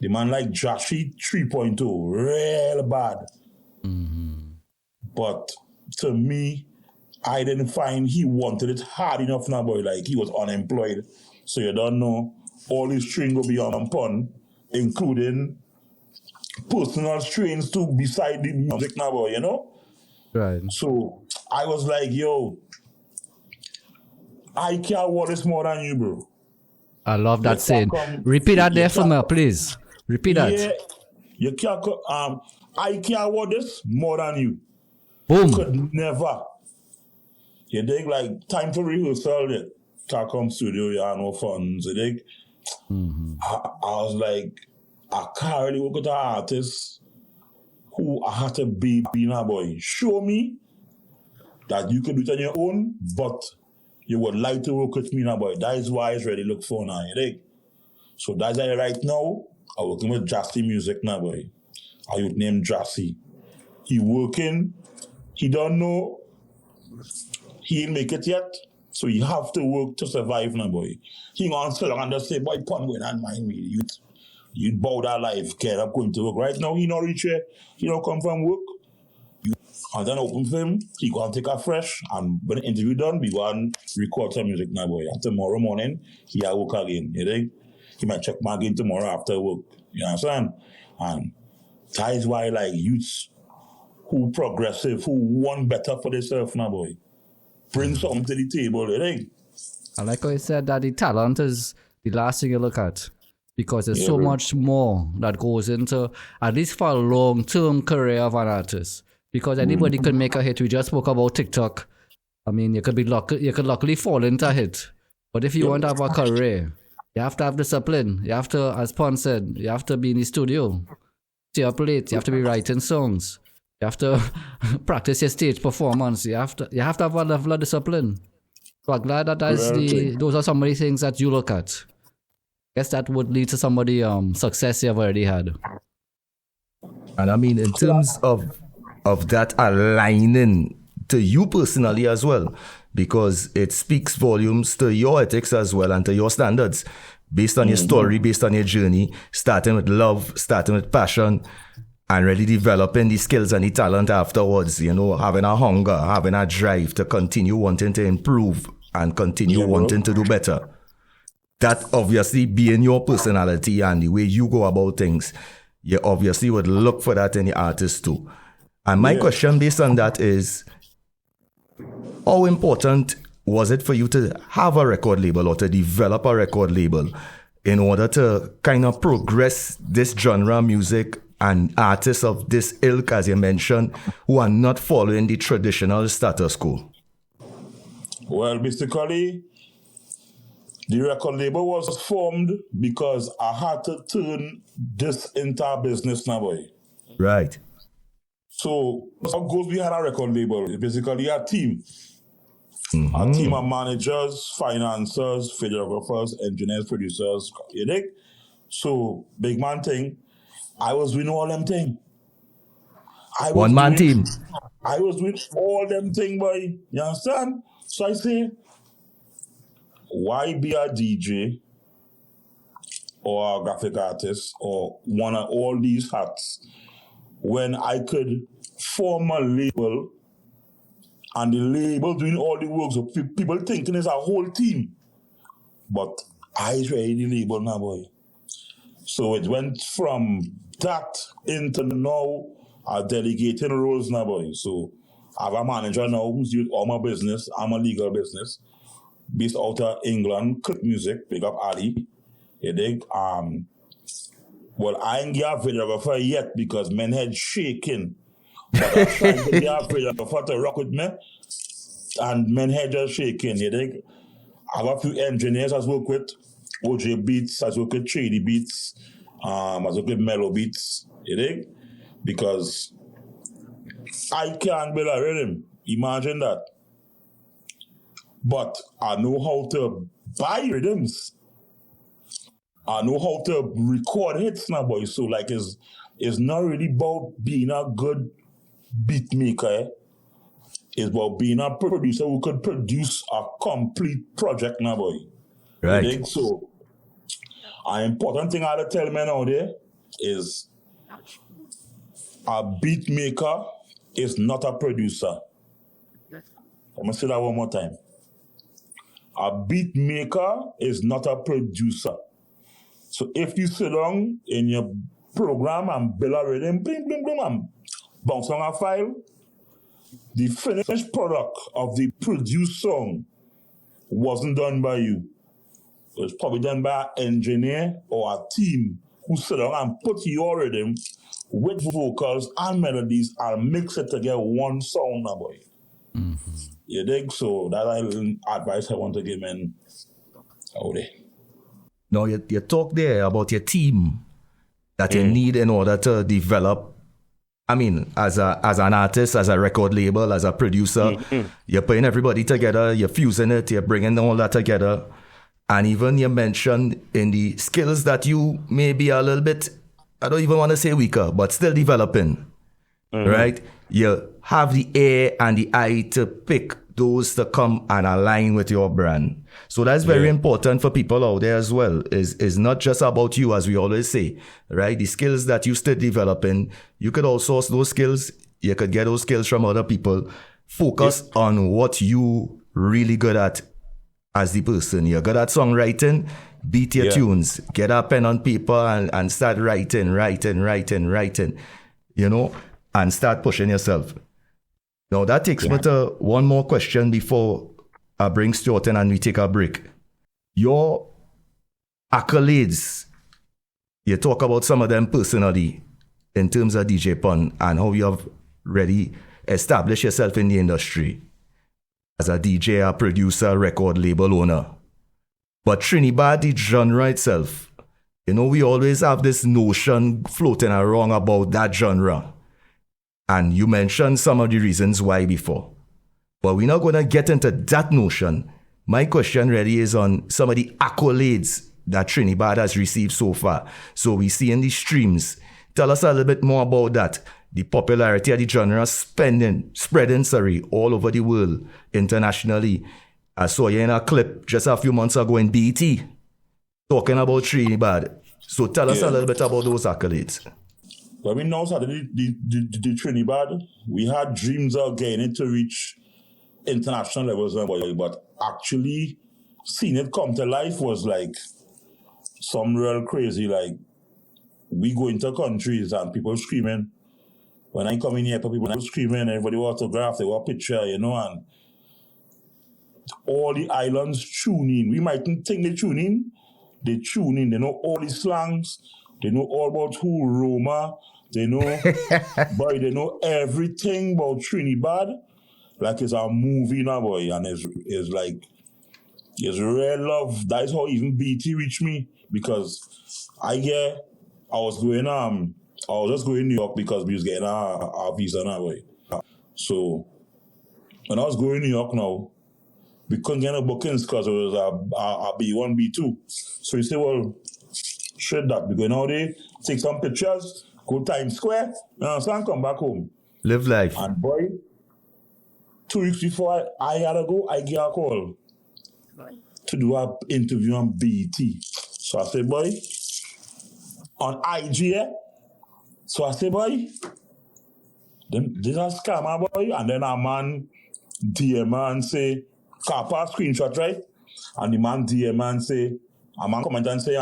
man like Joshy 3.0, real bad. But to me, I didn't find he wanted it hard enough now, boy. Like he was unemployed. So you don't know, all his string will be on Pun, including personal strains too beside the music now, boy, you know? Right. So I was like, yo, I care what is more than you, bro. I love that saying. Repeat that there for me, please. Repeat that. Yeah, you can't, I care what is more than you. Boom. Could never. You dig? Like, time for rehearsal, it can't come studio, you have no funds, you dig? I was like, I can't really work with an artist who I had to be being a boy. Show me that you can do it on your own, but you would like to work with me now, boy. That is why I really look for now, you dig? So that's why right now, I'm working with Jassy Music now, boy. I would name Jassy. He working, he don't know, he ain't make it yet, so he have to work to survive now, boy. He gonna sit down and just say, boy, Pun going and mind me. You'd bow that life, get up, going to work. Right now, he not reach here, he don't come from work. And then open for him, he gonna take a fresh, and when the interview done, we gonna record some music now, boy. And tomorrow morning, he a work again, you think? He might check my again tomorrow after work, you understand? And that is why, like, youths who progressive, who want better for themselves now, boy, bring something to the table, you think? I like how you said that the talent is the last thing you look at, because there's so much more that goes into, at least for a long-term career of an artist. Because anybody could make a hit. We just spoke about TikTok. I mean, you could luckily fall into a hit. But if you want to have a career, you have to have discipline. You have to, as Pun said, you have to be in the studio, stay up late. You have to be writing songs. You have to practice your stage performance. You have to have a level of discipline. So I'm glad that those are some of the things that you look at. I guess that would lead to somebody success you've already had. And I mean, in terms of that aligning to you personally as well, because it speaks volumes to your ethics as well and to your standards, based on your story, based on your journey, starting with love, starting with passion, and really developing the skills and the talent afterwards, you know, having a hunger, having a drive to continue wanting to improve and continue wanting to do better. That obviously being your personality and the way you go about things, you obviously would look for that in the artist too. And my question based on that is, how important was it for you to have a record label or to develop a record label in order to kind of progress this genre music and artists of this ilk, as you mentioned, who are not following the traditional status quo? Well, basically, the record label was formed because I had to turn this into a business now, boy. Right. So what goes behind a record label is basically a team. A team of managers, financiers, videographers, engineers, producers, you dig? So, big man thing, I was doing all them thing. One man team. I was doing all them thing, boy. You understand? So I say, why be a DJ or a graphic artist or one of all these hats when I could form a label and the label doing all the work, so people thinking it's a whole team. But I ready the label now, boy. So it went from that into now delegating roles now, boy. So I have a manager now who's doing all my business. I'm a legal business based out of England, Click Music, big up Ali. You dig? Well, I ain't get a videographer yet because men head shaking. But I'm trying to get a videographer to rock with me, and men head just shaking. You dig? I have a few engineers I work with, OJ Beats, I work with Shady Beats, I work with Mellow Beats. You dig? Because I can't build a rhythm. Imagine that. But I know how to buy rhythms. I know how to record hits now, boy. So like it's not really about being a good beat maker. Eh? It's about being a producer who could produce a complete project now, boy. Right. You think? So an important thing I have to tell men out there is a beat maker is not a producer. I'm gonna say that one more time. A beat maker is not a producer. So if you sit down in your program and build a rhythm, bling, bling, bling, and bounce on a file, the finished product of the produced song wasn't done by you. It was probably done by an engineer or a team who sit down and put your rhythm with vocals and melodies and mix it to get one sound now, boy. Mm-hmm. You dig? So that's advice I want to give men out there. Now, you talk there about your team that you need in order to develop. I mean, as an artist, as a record label, as a producer, you're putting everybody together, you're fusing it, you're bringing all that together. And even you mentioned in the skills that you may be a little bit, I don't even want to say weaker, but still developing, right? You have the ear and the eye to pick those to come and align with your brand. So that's very important for people out there as well. Is not just about you, as we always say, right? The skills that you still developing, you could outsource those skills. You could get those skills from other people. Focus on what you really good at as the person. You're good at songwriting, beat your tunes, get a pen on paper and start writing, you know, and start pushing yourself. Now that takes me to one more question before I bring Stuart in and we take a break. Your accolades, you talk about some of them personally in terms of DeeJay Pun and how you have really established yourself in the industry as a DJ, a producer, record label owner. But Trinibad, the genre itself, you know, we always have this notion floating around about that genre. And you mentioned some of the reasons why before. But we're not going to get into that notion. My question really is on some of the accolades that Trinibad has received so far. So we see in the streams. Tell us a little bit more about that. The popularity of the genre spreading all over the world, internationally. I saw you in a clip just a few months ago in BET talking about Trinibad. So tell us a little bit about those accolades. When we announced the Trinibad, we had dreams of getting it to reach international levels, but actually seeing it come to life was like some real crazy. Like, we go into countries and people screaming. When I come in here, people screaming, everybody want autograph, they want picture, you know, and all the islands tune in. We mightn't think they tune in. They tune in. They know all the slangs. They know all about who Roma. They know, boy, they know everything about Trinidad. Like it's a movie now, boy, and it's like, it's real love. That's how even BT reached me, because I was just going to New York because we was getting our visa now, boy. So when I was going to New York now, we couldn't get no bookings because it was a B1, B2. So you say, well, shit that. We're going out there, take some pictures, go Times Square, and come back home. Live life. And boy, 2 weeks before I had to go, I get a call to do an interview on BET. So I said, boy, on IG, yeah? So I said, boy, this is a scammer, boy. And then a man DM and say, Kappa screenshot, right? And the man DM and say, a man comment and say,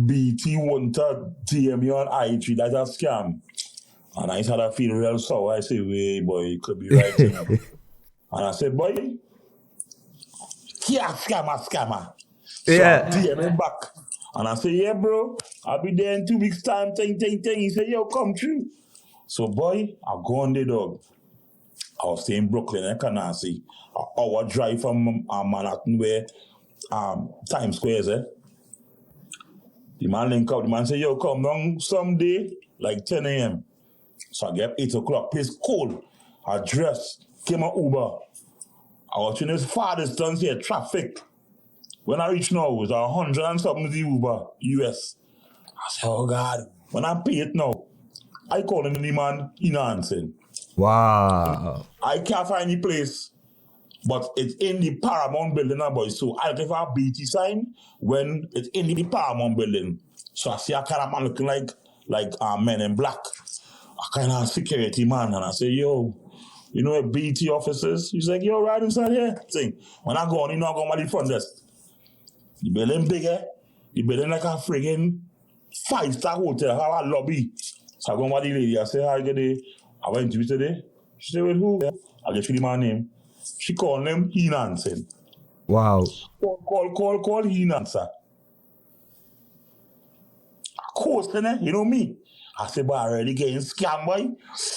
BT want to DM me on IG, that's a scam. And I started to feel real sour. I say, wait, boy, you could be right. You know? And I said, boy, yeah, scammer. So I DM him back. And I say, yeah, bro, I'll be there in 2 weeks' time, ting. He said, yo, come true. So, boy, I go on the dog. I was staying in Brooklyn and Tennessee. An hour drive from Manhattan where Times Square is, The man link up. The man say, yo, come down someday, like 10 a.m. So I get up 8 o'clock. Place cold. I dress. Came on Uber. I was in his father's done here, traffic. When I reach now, it's 100 and something the Uber, US. I said, oh God, when I pay it now, I call him the man in answering. Wow. I can't find any place, but it's in the Paramount building now, boy. So I give a BT sign when it's in the Paramount building. So I see a kind of man looking like men in black, a kind of security man, and I say, yo, you know where BT officers? He's like, yo, right inside here. Thing. When I go on, you know, I go on the front desk. The building bigger. The building like a friggin' 5-star hotel, have a lobby. So I go on with the lady. I say, hi, good day. I went to today. She said, with who? I get you the man name. She called him, he didn't answer. Wow. Call, he didn't answer. Of course, you know me. I said, boy, I already getting scammed, boy.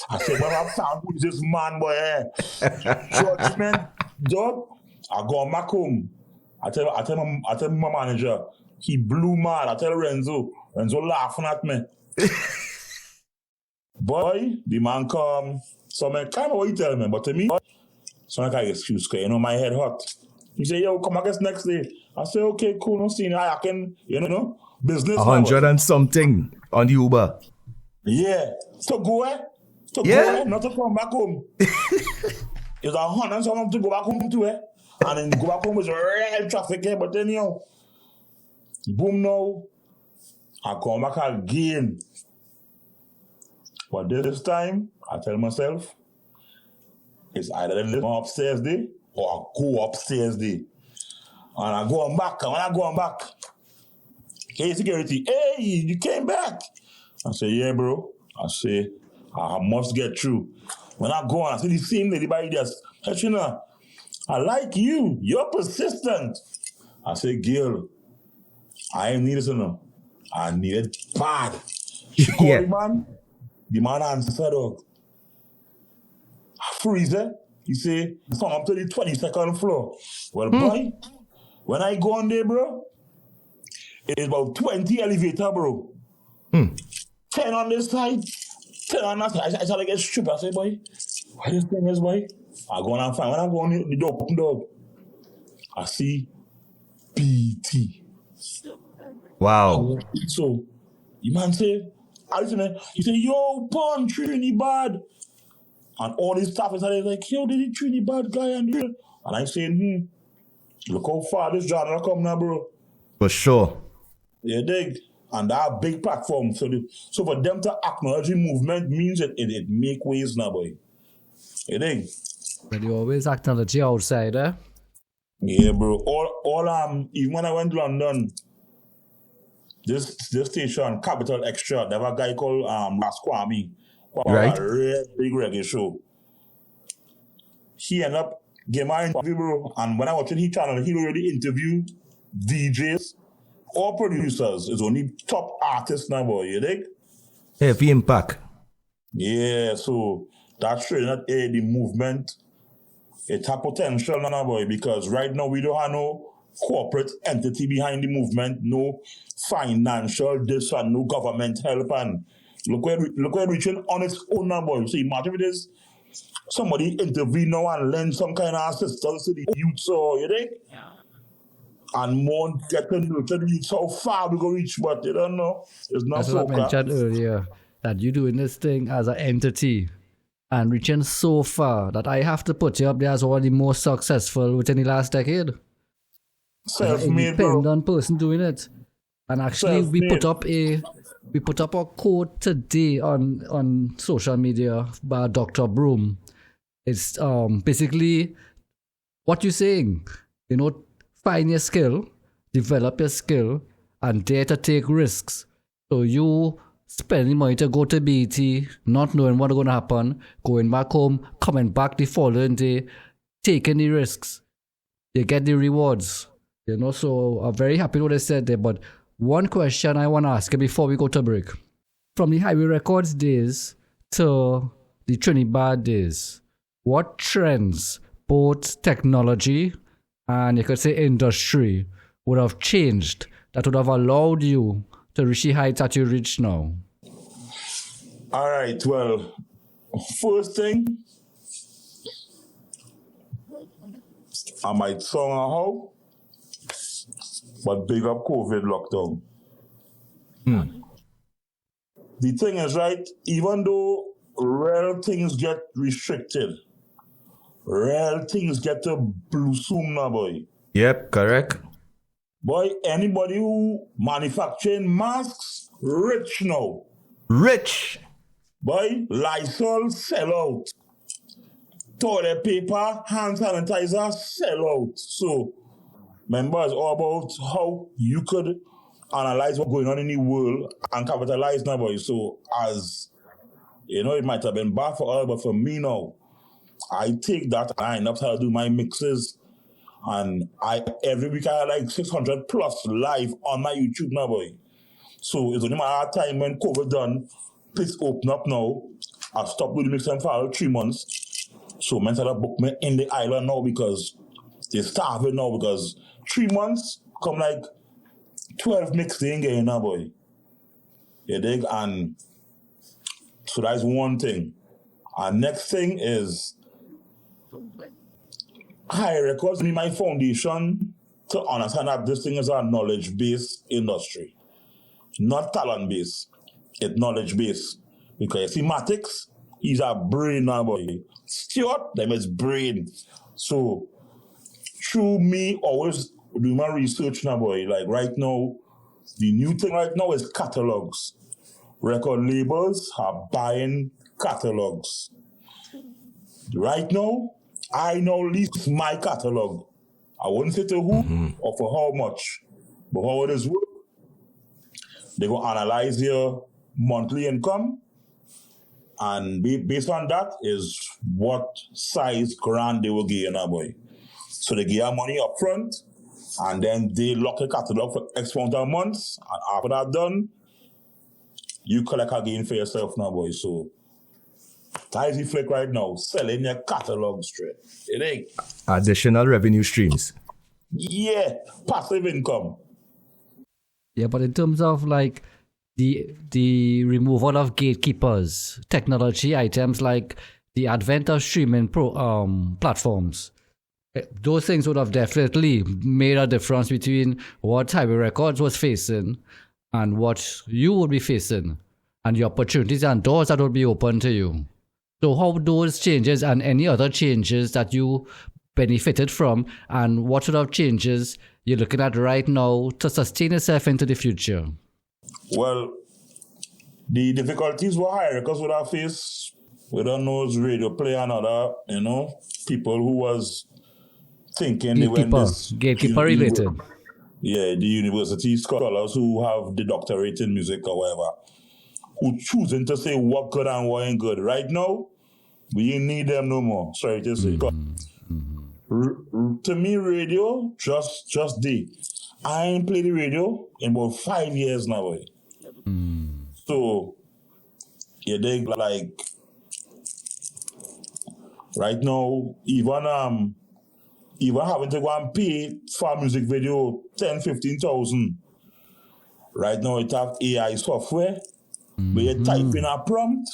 I said, boy, I found who is this man, boy. Judgment, dog. I go back home. I tell my manager, he blew mad. I tell Renzo laughing at me. Boy, the man come. So I kind of what he tell me, but to me, so I can't excuse, cause you know my head hot. He say, yo, come I guess next day. I say, okay, cool, no see, I can, you know, business. 100 and something on the Uber. Yeah. To go, not to come back home. It's 100 and something to go back home to, and then go back home is real traffic here, but then, you know, boom now, I come back again. But this time, I tell myself, it's either live upstairs day or I go upstairs day. And I go on back, and when I go on back, hey, security, hey, you came back. I say, yeah, bro. I say, I must get through. When I go on, I see the same lady by just, you know, I like you. You're persistent. I say, girl, I ain't need it to know. I need it bad. She called the man. The man answered, dog. Freezer. He say, come up to the 22nd floor. Well, boy, when I go on there, bro, it's about 20 elevator, bro. 10 on this side, 10 on that side. I start to get stupid. I say, boy, what this thing is, boy? I go on and find. When I go on the door, open dog, I see BT. Wow. So, the man say, he say, yo, Pun, Trinibad. And all these staff is like, yo, did the Trinibad guy and I saying, look how far this genre come now, bro. For sure. You dig? And that big platform. So for them to acknowledge the movement means it make waves now, boy. You dig? But you always acknowledge the outsider. Yeah, bro. All even when I went to London, this station, Capital Extra, they have a guy called Kwame. Right. A real big reggae show. He ended up getting my interview, bro. And when I watched his channel, he already interviewed DJs or producers. It's only top artists now, boy. You dig? Heavy impact. Yeah, so that's showing that the movement, it has potential now, boy, because right now we don't have no corporate entity behind the movement, no financial this and no government help, and look where reaching on its own now, boy. So imagine if it is somebody intervene now and lend some kind of assistance to the youth, so you think? Yeah. And more get to know the youth how far we go reach, but you don't know. It's not That's so what I mentioned earlier, that you're doing this thing as an entity and reaching so far that I have to put you up there as one of the most successful within the last decade. Self-made, bro. Independent person doing it. And actually, we put up a quote today on social media by Dr. Broom. It's basically what you're saying. You know, find your skill, develop your skill, and dare to take risks. So you spending money to go to BT, not knowing what's going to happen, going back home, coming back the following day, taking the risks. You get the rewards. You know, so I'm very happy with what I said there, but one question I want to ask you before we go to break. From the Highway Records days to the Trinidad days, what trends, both technology and you could say industry, would have changed that would have allowed you to reach the heights that you reach now? All right, well, first thing, I might song a hoe. But big up COVID lockdown. The thing is, right, even though real things get restricted, real things get to bloom now, boy. Yep, correct. Boy, anybody who manufacturing masks, rich now. Rich. Boy, Lysol sell out. Toilet paper, hand sanitizer sell out. So, remember, it's all about how you could analyze what's going on in the world and capitalize now, boy. So, as you know, it might have been bad for all, but for me now, I take that and I end up trying to do my mixes. And every week I have like 600 plus live on my YouTube now, boy. So it's only my time when COVID done, please open up now. I've stopped doing mixing for 3 months. So men start to book me in the island now because they're starving now because 3 months come like 12 mix they ain't getting now, boy. You dig? And so that's one thing. And next thing is High Records need my foundation to understand that this thing is a knowledge-based industry. Not talent-based. It's knowledge-based. Because you see Matix, he's a brain now, boy. Stuart, them is brain. So, through me always doing my research now, boy. Like right now, the new thing right now is catalogs. Record labels are buying catalogs. Right now, I now list my catalog. I wouldn't say to who or for how much, but how it is worth. They're going to analyze your monthly income, and based on that is what size grant they will give you now, boy. So they give you money up front, and then they lock a catalog for X amount of months, and after that done, you collect again for yourself now, boy. So Tizy Flick right now, selling your catalog straight. It ain't. Additional revenue streams. Yeah, passive income. Yeah, but in terms of like the removal of gatekeepers, technology items like the advent of streaming platforms, those things would have definitely made a difference between what Highway Records was facing and what you would be facing, and the opportunities and doors that would be open to you. So how those changes and any other changes that you benefited from, and what sort of changes you're looking at right now to sustain yourself into the future? Well, the difficulties were higher because we have faced, we don't know, radio play and other, people who was thinking they were gatekeeper related. Yeah, the university scholars who have the doctorate in music or whatever, who choosing to say what good and what ain't good. Right now, we ain't need them no more. Sorry to say. To me, radio, just day. I ain't played the radio in about 5 years now, boy. So, yeah, they like, right now, even having to go and pay for a music video 10,000-15,000. Right now, it have AI software where you type in a prompt,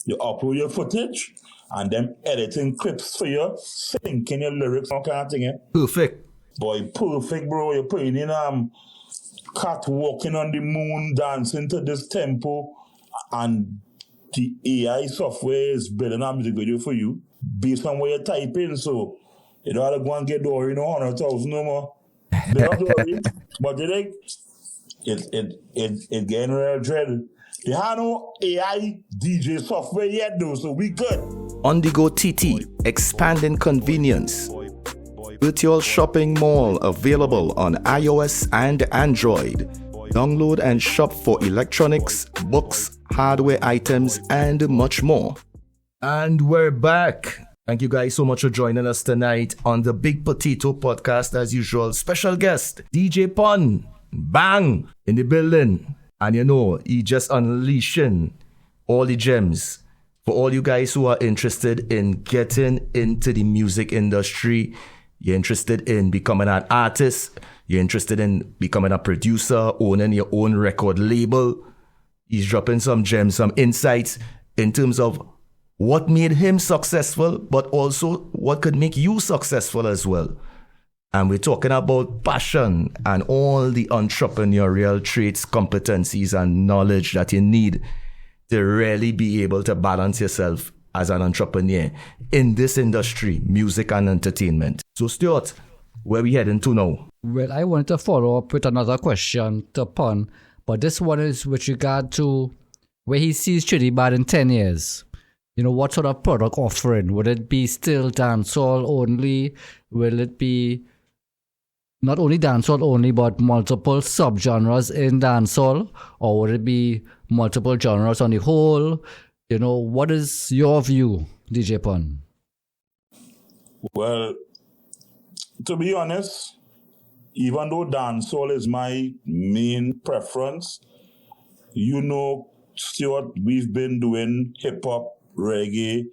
you upload your footage, and then editing clips for you, syncing your lyrics, all kind of thing. Perfect. Boy, perfect, bro. You're putting in cat walking on the moon, dancing to this tempo, and the AI software is building a music video for you based on what you type in. So you don't have to go and get Dory 100,000 no more. They don't Dory, but it getting real dread. They have no AI DJ software yet though, so we good. On the go TT, expanding convenience. Virtual shopping mall available on iOS and Android. Download and shop for electronics, books, hardware items, and much more. And we're back. Thank you guys so much for joining us tonight on the Big Potato Podcast as usual. Special guest, DeeJay Pun. Bang! In the building. And he just unleashing all the gems. For all you guys who are interested in getting into the music industry, you're interested in becoming an artist, you're interested in becoming a producer, owning your own record label, he's dropping some gems, some insights in terms of what made him successful, but also what could make you successful as well. And we're talking about passion and all the entrepreneurial traits, competencies, and knowledge that you need to really be able to balance yourself as an entrepreneur in this industry, music and entertainment. So, Stuart, where we heading to now? Well, I wanted to follow up with another question to Pun, but this one is with regard to where he sees Trinidad in 10 years. You know, what sort of product offering? Would it be still dancehall only? Will it be not only dancehall only, but multiple subgenres in dancehall? Or would it be multiple genres on the whole? You know, what is your view, DeeJay Pun? Well, to be honest, even though dancehall is my main preference, you know, Stuart, we've been doing hip-hop, reggae,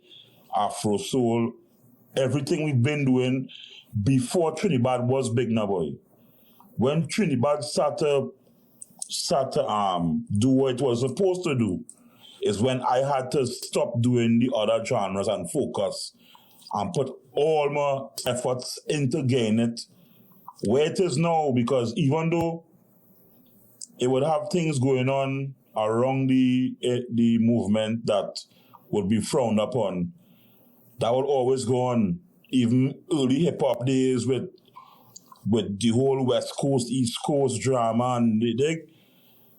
Afro soul, everything we've been doing before Trinidad was big now, boy. When Trinidad started do what it was supposed to do, is when I had to stop doing the other genres and focus and put all my efforts into getting it where it is now, because even though it would have things going on around the movement that would be frowned upon, that would always go on. Even early hip-hop days with the whole West Coast, East Coast drama, and the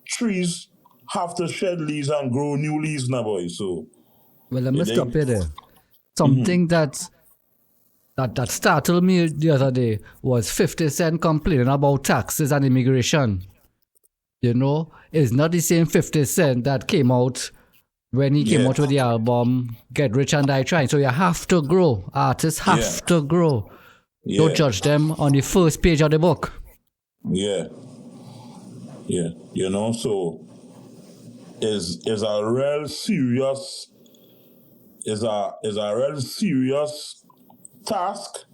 trees have to shed leaves and grow new leaves now, boy. So, well, let me stop you there. Something that startled me the other day was 50 Cent complaining about taxes and immigration. You know, it's not the same 50 Cent that came out when he came out with the album Get Rich and Die Trying. So you have to grow. Artists have to grow. Don't judge them on the first page of the book. Yeah. You know, so is a real serious task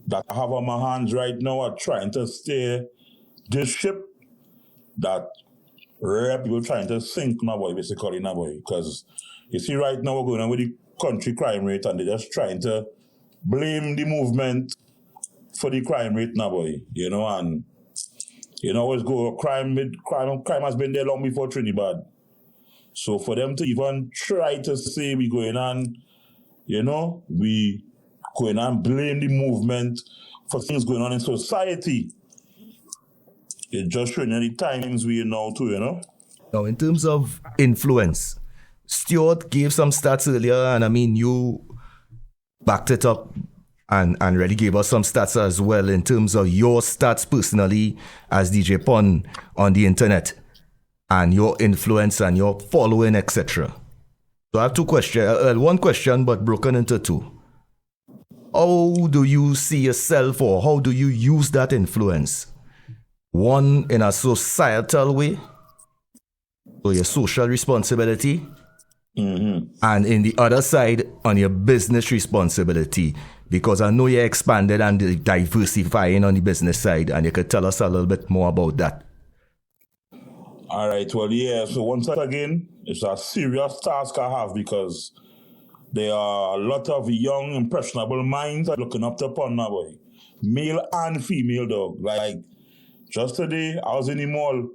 that I have on my hands right now at trying to steer this ship that rare people trying to sink now, boy, basically now, boy. Because you see right now we're going on with the country crime rate and they're just trying to blame the movement for the crime rate now, boy. You know, and you know, always go crime has been there long before Trinidad. So for them to even try to say we going on, you know, we going on blame the movement for things going on in society, it's just showing you the times we are now too, you know. Now, in terms of influence, Stuart gave some stats earlier, and I mean, you backed it up and really gave us some stats as well in terms of your stats personally as DeeJay Pun on the internet and your influence and your following, etc. So I have two questions, one question but broken into two. How do you see yourself, or how do you use that influence? One, in a societal way, so your social responsibility, and in the other side, on your business responsibility, because I know you're expanded and diversifying on the business side, and you could tell us a little bit more about that. All right, well, yeah, so once again, it's a serious task I have because there are a lot of young, impressionable minds looking up to Pun now, boy. Male and female, dog. Like, just today, I was in the mall,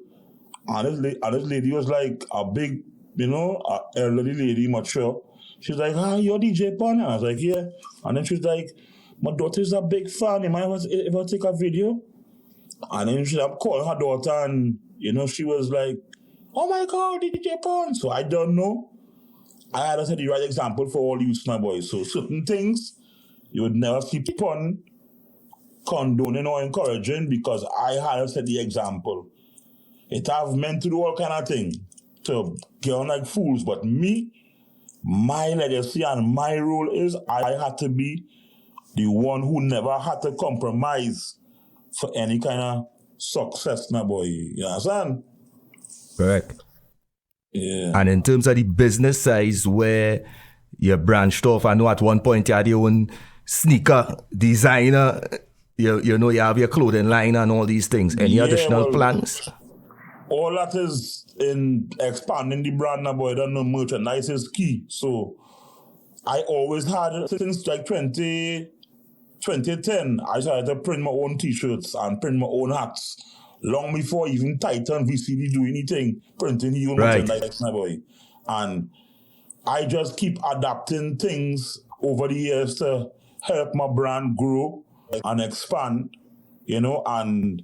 and this lady was like a big, you know, elderly lady, mature. She's like, you're DeeJay Pun? And I was like, yeah. And then she's like, my daughter's a big fan. You might ever take a video? And then I'm calling her daughter, and, you know, she was like, oh my God, DeeJay Pun. So I don't know. I had to set the right example for all you my boys. So certain things you would never see Pun condoning or encouraging because I had to set the example. It have meant to do all kind of things to get on like fools, but me, my legacy and my role is I had to be the one who never had to compromise for any kind of success, my boy. You understand? Correct. Yeah. And in terms of the business size where you branched off, I know at one point you had your own sneaker designer, you know, you have your clothing line and all these things. Any additional plans? All that is in expanding the brand now, boy. I don't know, merchandise is key. So I always had, since like 2015, 2010, I started to print my own t-shirts and print my own hats. Long before even Titan VCD do anything, printing his own merchandise, my boy. And I just keep adapting things over the years to help my brand grow and expand, and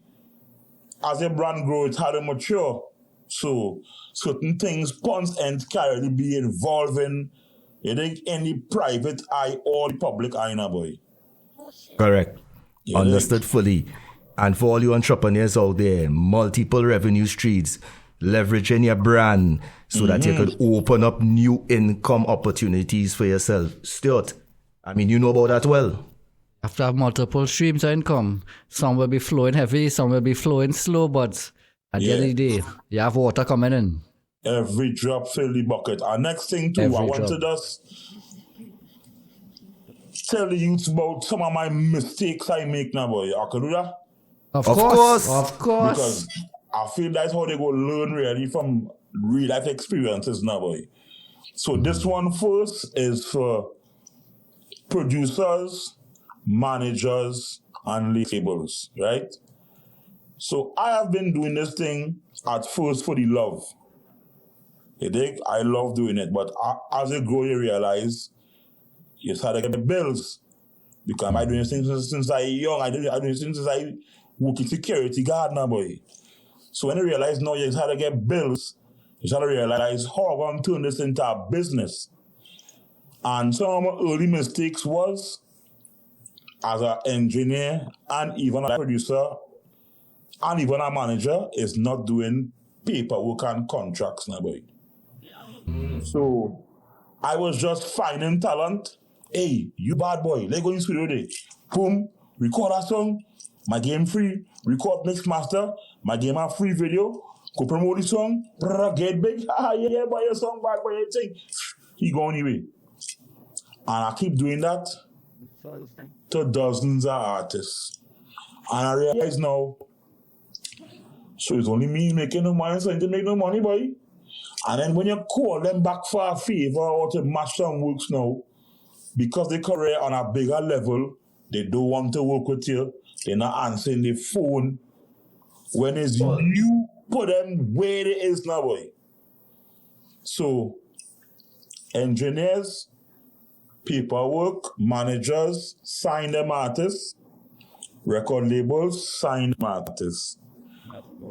as a brand grows, it's hard to mature. So certain things Pun's and carry be involving in the private eye or the public eye, now, boy. Correct. Understood fully. And for all you entrepreneurs out there, multiple revenue streams, leveraging your brand so that you could open up new income opportunities for yourself. Stuart, I mean, you know about that well. After have multiple streams of income, some will be flowing heavy, some will be flowing slow, but at the end of the day, you have water coming in. Every drop fill the bucket. And next thing too, I want to just tell the youth about some of my mistakes I make now, boy. I can do that? Of course. Because I feel that's how they go learn really from real life experiences now, boy. So this one first is for producers, managers, and labels, right? So I have been doing this thing at first for the love. You dig? I love doing it, but as you grow, you realize you start to get the bills. Because I doing this thing since I young. I doing this thing since I work in security guard now, boy. So when you realize now you start to get bills, you start to realize how I'm going to turn this into a business. And some of my early mistakes was, as an engineer and even a producer and even a manager, is not doing paperwork and contracts now, boy. So I was just finding talent. Hey, you bad boy, let's go in the studio today. Boom, record a song, my game free. Record mix master, my game a free video. Go promote the song, get big. Yeah, boy, your song bad boy, you think. He go anyway. And I keep doing that to dozens of artists. And I realize now, so it's only me making no money, so I didn't make no money, boy. And then when you call them back for a favor or to match some works now, because they career on a bigger level, they don't want to work with you. They're not answering the phone. When it's you put them where it is now, boy. So, engineers, paperwork, managers, sign them artists, record labels, sign them artists.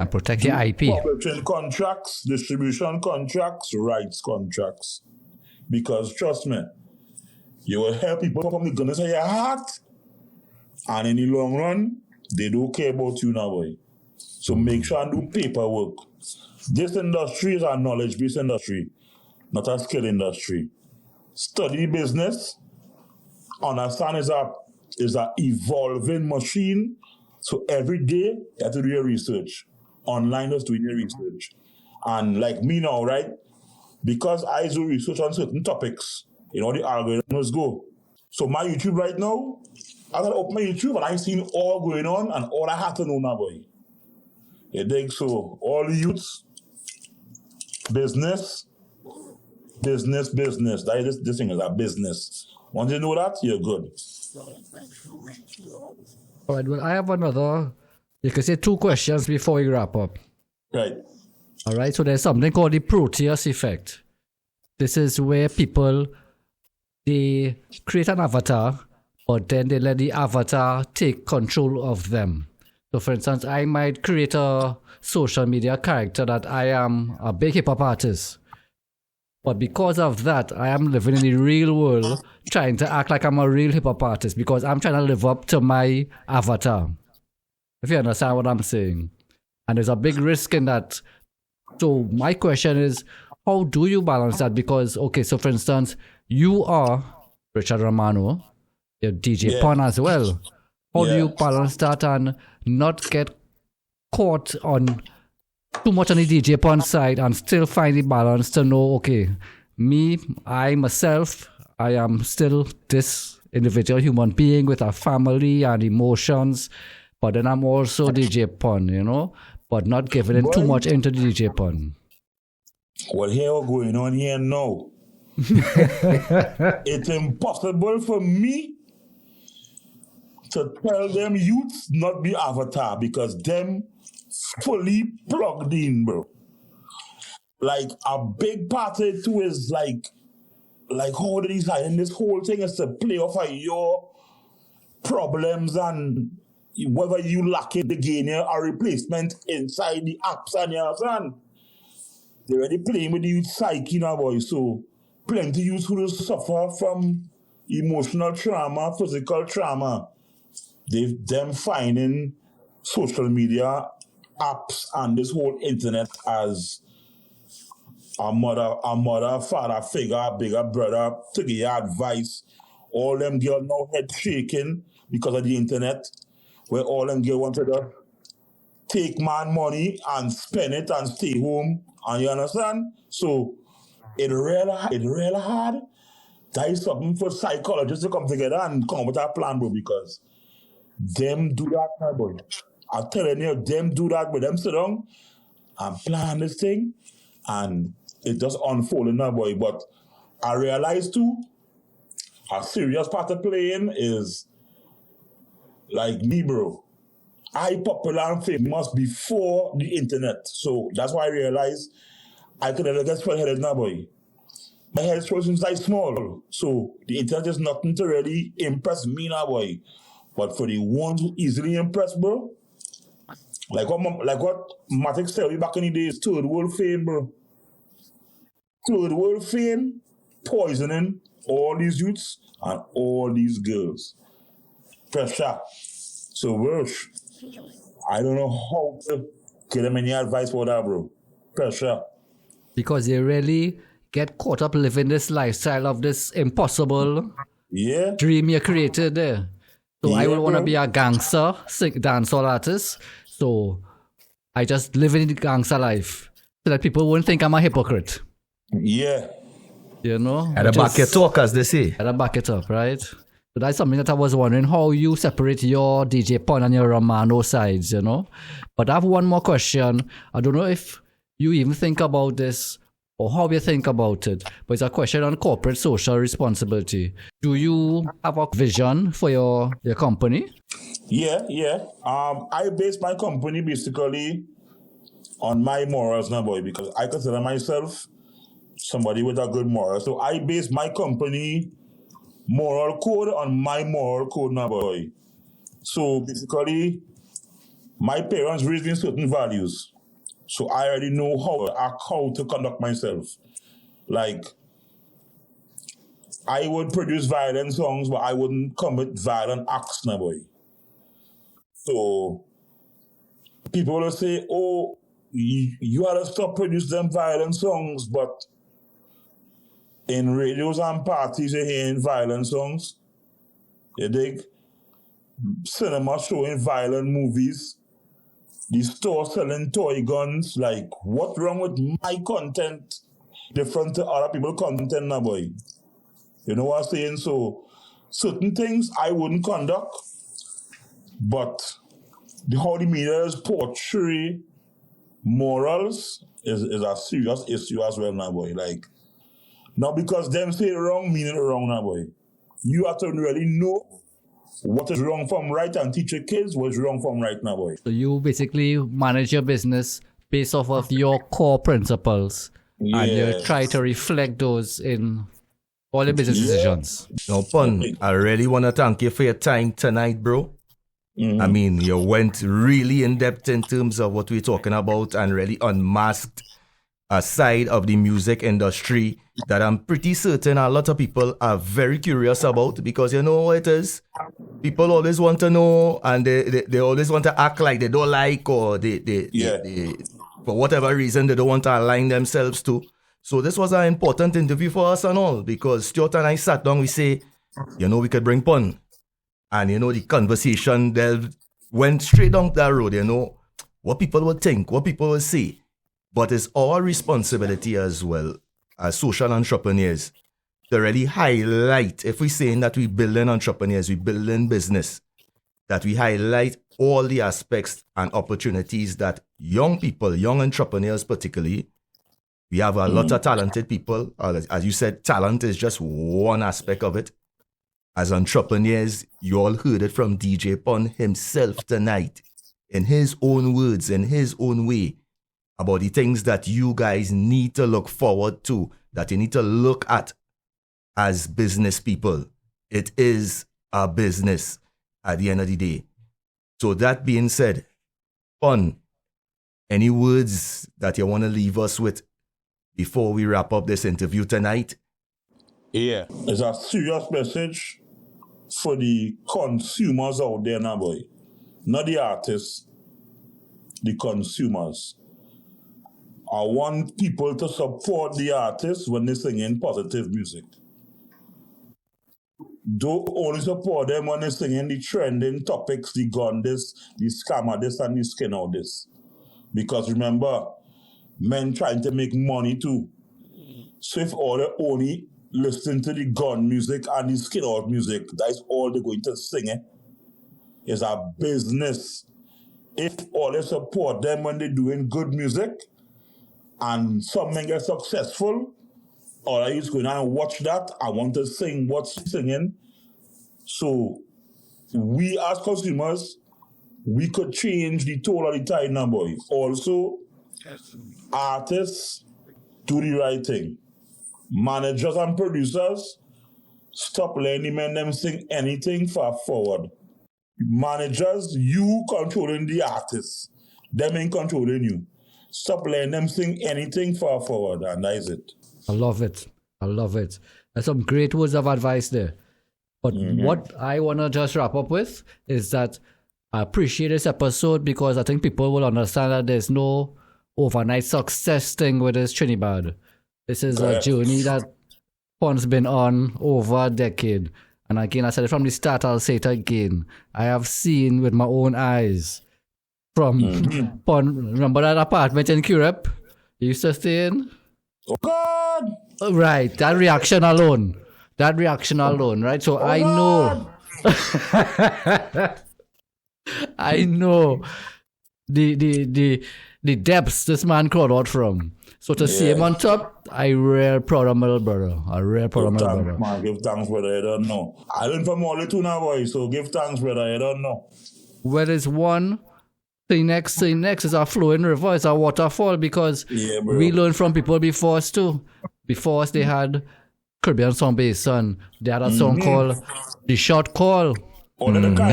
And protect your IP. Publishing contracts, distribution contracts, rights contracts. Because trust me, you will help people from the goodness of your heart, and in the long run, they don't care about you now, boy. So make sure and do paperwork. This industry is a knowledge-based industry, not a skill industry. Study business. Understand is a evolving machine. So every day, you have to do your research. Online, just doing your research. And like me now, right? Because I do research on certain topics, the algorithms go. So my YouTube right now, I gotta open my YouTube and I seen all going on and all I have to know now, boy. You dig? So all the youths, business. This thing is a business. Once you know that, you're good. All right, well, I have another, you can say 2 questions before we wrap up. Right. All right, so there's something called the Proteus effect. This is where people, they create an avatar, but then they let the avatar take control of them. So for instance, I might create a social media character that I am a big hip-hop artist. But because of that, I am living in the real world, trying to act like I'm a real hip-hop artist because I'm trying to live up to my avatar. If you understand what I'm saying. And there's a big risk in that. So my question is, how do you balance that? Because, okay, so for instance, you are Richard Romano, you're DeeJay Pun as well. How do you balance that and not get caught on too much on the DeeJay Pun side and still find the balance to know, okay, me, I myself, I am still this individual human being with a family and emotions, but then I'm also DeeJay Pun, but not giving in too much into the DeeJay Pun. What here going on here now? It's impossible for me to tell them youths not be avatar because them fully plugged in, bro. Like a big part of it too is like how they design this whole thing is to play off of your problems and whether you lack it, they gain a replacement inside the apps and your son. They're already playing with the youth psyche now, boy. So plenty youth who suffer from emotional trauma, physical trauma. Them finding social media apps and this whole internet as a mother, father figure, a bigger brother to give you advice. All them girls now head shaking because of the internet, where all them girls wanted to take man money and spend it and stay home. And you understand? So it really hard. That is something for psychologists to come together and come up with a plan, bro, because them do that, my boy. I'm telling you, them do that, but them sit down and plan this thing, and it just unfolding now, boy. But I realized too, a serious part of playing is like me, bro. I popular and famous before the internet. So that's why I realized I could never get spread-headed now, boy. My head is since I small. So the internet is nothing to really impress me now, boy. But for the ones who easily impress, bro, like what Matic said way back in the days, third world fame, bro. Third world fame, poisoning all these youths and all these girls. Pressure. So, Welsh, I don't know how to give them any advice for that, bro. Pressure. Because they really get caught up living this lifestyle of this impossible dream you created there. So I would want to be a gangster, dancehall artist. So I just live in the gangster life so that people won't think I'm a hypocrite. Yeah. You know? At the back your talk, as they say. At the back it up, right? So that's something that I was wondering, how you separate your DeeJay Pun and your Romano sides, you know? But I have one more question. I don't know if you even think about this or how you think about it, but it's a question on corporate social responsibility. Do you have a vision for your company? Yeah. I base my company basically on my morals now, boy, because I consider myself somebody with a good moral. So I base my company moral code on my moral code now, boy. So basically, my parents raised me in certain values. So I already know how to conduct myself. Like, I would produce violent songs, but I wouldn't commit violent acts now, boy. So people will say, oh, you had to stop producing them violent songs, but in radios and parties you're hearing violent songs. You dig? Cinema showing violent movies. The store selling toy guns. Like, what's wrong with my content different to other people's content now, boy? You know what I'm saying? So, certain things I wouldn't conduct, but how the media is portray morals is a serious issue as well now, boy. Like, not because them say it wrong, mean it wrong now, boy. You have to really know what is wrong from right and teach your kids what's wrong from right now, boy. So you basically manage your business based off of your core principles. And you try to reflect those in all your business decisions. Now, Pun, I really want to thank you for your time tonight, bro. Mm-hmm. I mean, you went really in depth in terms of what we're talking about and really unmasked a side of the music industry that I'm pretty certain a lot of people are very curious about, because you know what it is? People always want to know, and they always want to act like they don't like, or they for whatever reason they don't want to align themselves to. So this was an important interview for us and all, because Stuart and I sat down, we say, you know, we could bring Pun. And you know, the conversation went straight down that road, you know, what people would think, what people would say. But it's our responsibility as well, as social entrepreneurs, to really highlight, if we're saying that we're building entrepreneurs, we're building business, that we highlight all the aspects and opportunities that young people, young entrepreneurs particularly, we have a lot of talented people. As you said, talent is just one aspect of it. as entrepreneurs, you all heard it from DeeJay Pun himself tonight, in his own words, in his own way, about the things that you guys need to look forward to, that you need to look at as business people. It is a business at the end of the day. So that being said, Pun, any words that you want to leave us with before we wrap up this interview tonight? Yeah, it's a serious message for the consumers out there now, boy. Not the artists, the consumers. I want people to support the artists when they sing in positive music. Don't only support them when they sing in the trending topics, the gun this, the scammer this, and the skin out this. Because remember, men trying to make money too. So if all they only listen to the gun music and the skin out music, that's all they're going to sing. It's a business. If all they support them when they're doing good music and something gets successful, all I is going and watch that. I want to sing what's singing. So we as consumers, we could change the tone of the tide now, boy. Also, artists do the right thing. Managers and producers, stop letting the men them sing anything far forward. Managers, you controlling the artists. Them ain't controlling you. Stop letting them sing anything far forward, and that is it. I love it. I love it. There's some great words of advice there. But what I want to just wrap up with is that I appreciate this episode because I think people will understand that there's no overnight success thing with this Trinibad. This is a journey that Pun's been on over a decade. And again, I said it from the start, I'll say it again. I have seen with my own eyes from Pun. Remember that apartment in Curepe you used to stay in? Oh, God! Right, that reaction alone. Right? So I know. I know the depths this man crawled out from. So to see him on top, I real proud of my little brother. Man, give thanks, brother. I don't know. I learned from all the two now, boy. So give thanks, brother. I don't know. Where there's one thing next is a flowing river, it's a waterfall because we learned from people before us too. Before us, they had Caribbean Song Basin. They had a song called The Short Call. They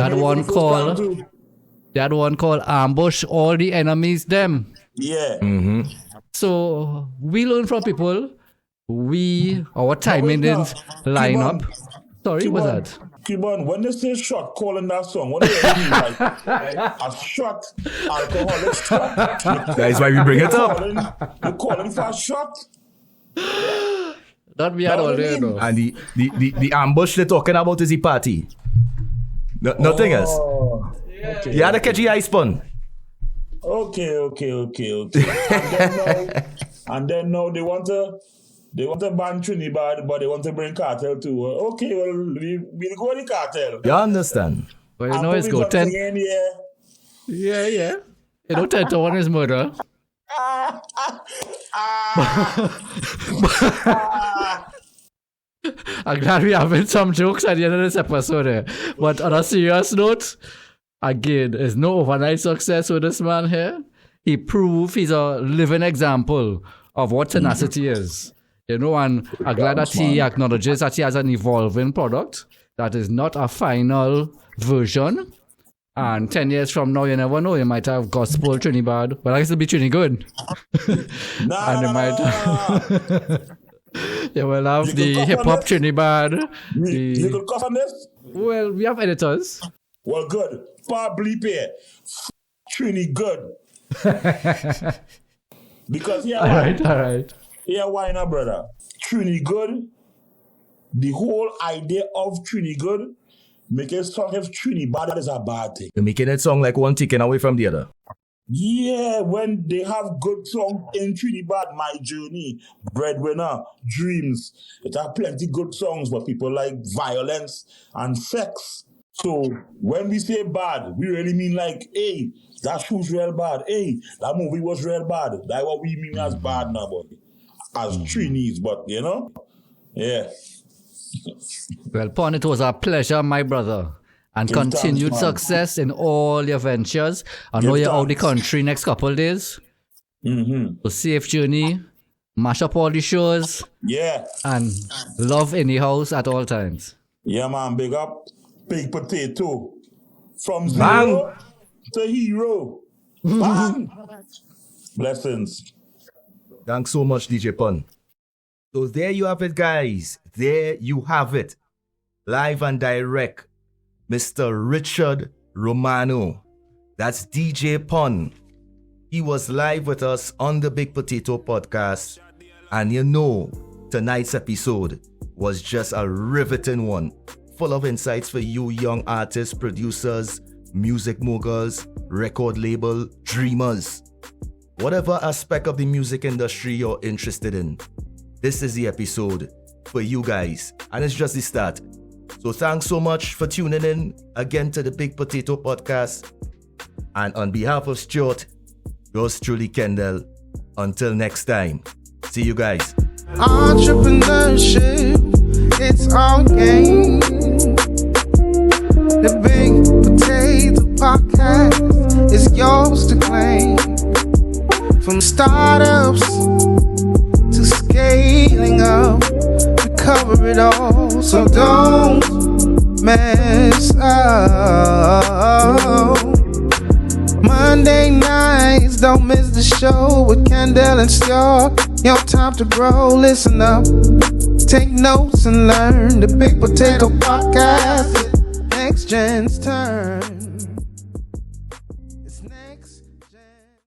had one called Ambush All the Enemies Them. Yeah. So we learn from people. Our timing didn't line up. Sorry, what's that? Cuban, when they say shot call in that song, what do they mean? Like a shot, alcoholic shot. That is why we bring it up. You're calling for a shot? That we had all there, though. And the ambush they're talking about is the party. Nothing else. Okay. You had to catch the ice Pun. Okay. And then now they want to ban Trinidad, but they want to bring cartel too. Okay, well, we go with the cartel. You understand? But you know it's go 10. Yeah. You know 10 to 1 is murder. I'm glad we're having some jokes at the end of this episode. But on a serious note, again, there's no overnight success with this man here. He proved he's a living example of what Tenacity is. You know, and I'm glad that he acknowledges that he has an evolving product that is not a final version. And 10 years from now, you never know, you might have gospel Trinibad, but I guess it'll be Trini good. You will have the hip-hop Trinibad. You could cuss on this? Well, we have editors. Well, good. Far bleep here. Trini good. Because All right. Yeah, why not, brother? Trini good. The whole idea of Trini good, make it sound if Trinibad is a bad thing. You're making it sound like one taken away from the other. Yeah, when they have good songs in Trinidad, My Journey, Breadwinner, Dreams, it have plenty good songs, but people like violence and sex. So when we say bad, we really mean like, hey, that show's real bad. Hey, that movie was real bad. That's what we mean as bad now, boy. As Trinis, but you know? Yeah. Well, Pun, it was a pleasure, my brother. And Give continued thanks, man. success in all your ventures. I know Give you're out of the thanks. country next couple of days. Mm-hmm. So safe journey. Mash up all the shows. Yeah. And love in the house at all times. Yeah, man. Big up. Big Potato. From Bang. zero to hero. Bang. Blessings. Thanks so much, DJ Pun. So there you have it, guys. There you have it. Live and direct. Mr. Richard Romano. That's DJ Pun. He was live with us on the Big Potato podcast. And you know, tonight's episode was just a riveting one. Full of insights for you young artists, producers, music moguls, record label dreamers. Whatever aspect of the music industry you're interested in, this is the episode for you guys. And it's just the start. So thanks so much for tuning in again to the Big Potato podcast. And on behalf of Stuart, yours truly, Kendell. Until next time, see you guys. Entrepreneurship, it's all game. The Big Potato podcast is yours to claim. From startups to scaling up, we cover it all. So don't mess up. Monday nights, don't miss the show with Kendell and Stuart. Your time to grow, listen up. Take notes and learn. The Big Potato podcast, next gen's turn.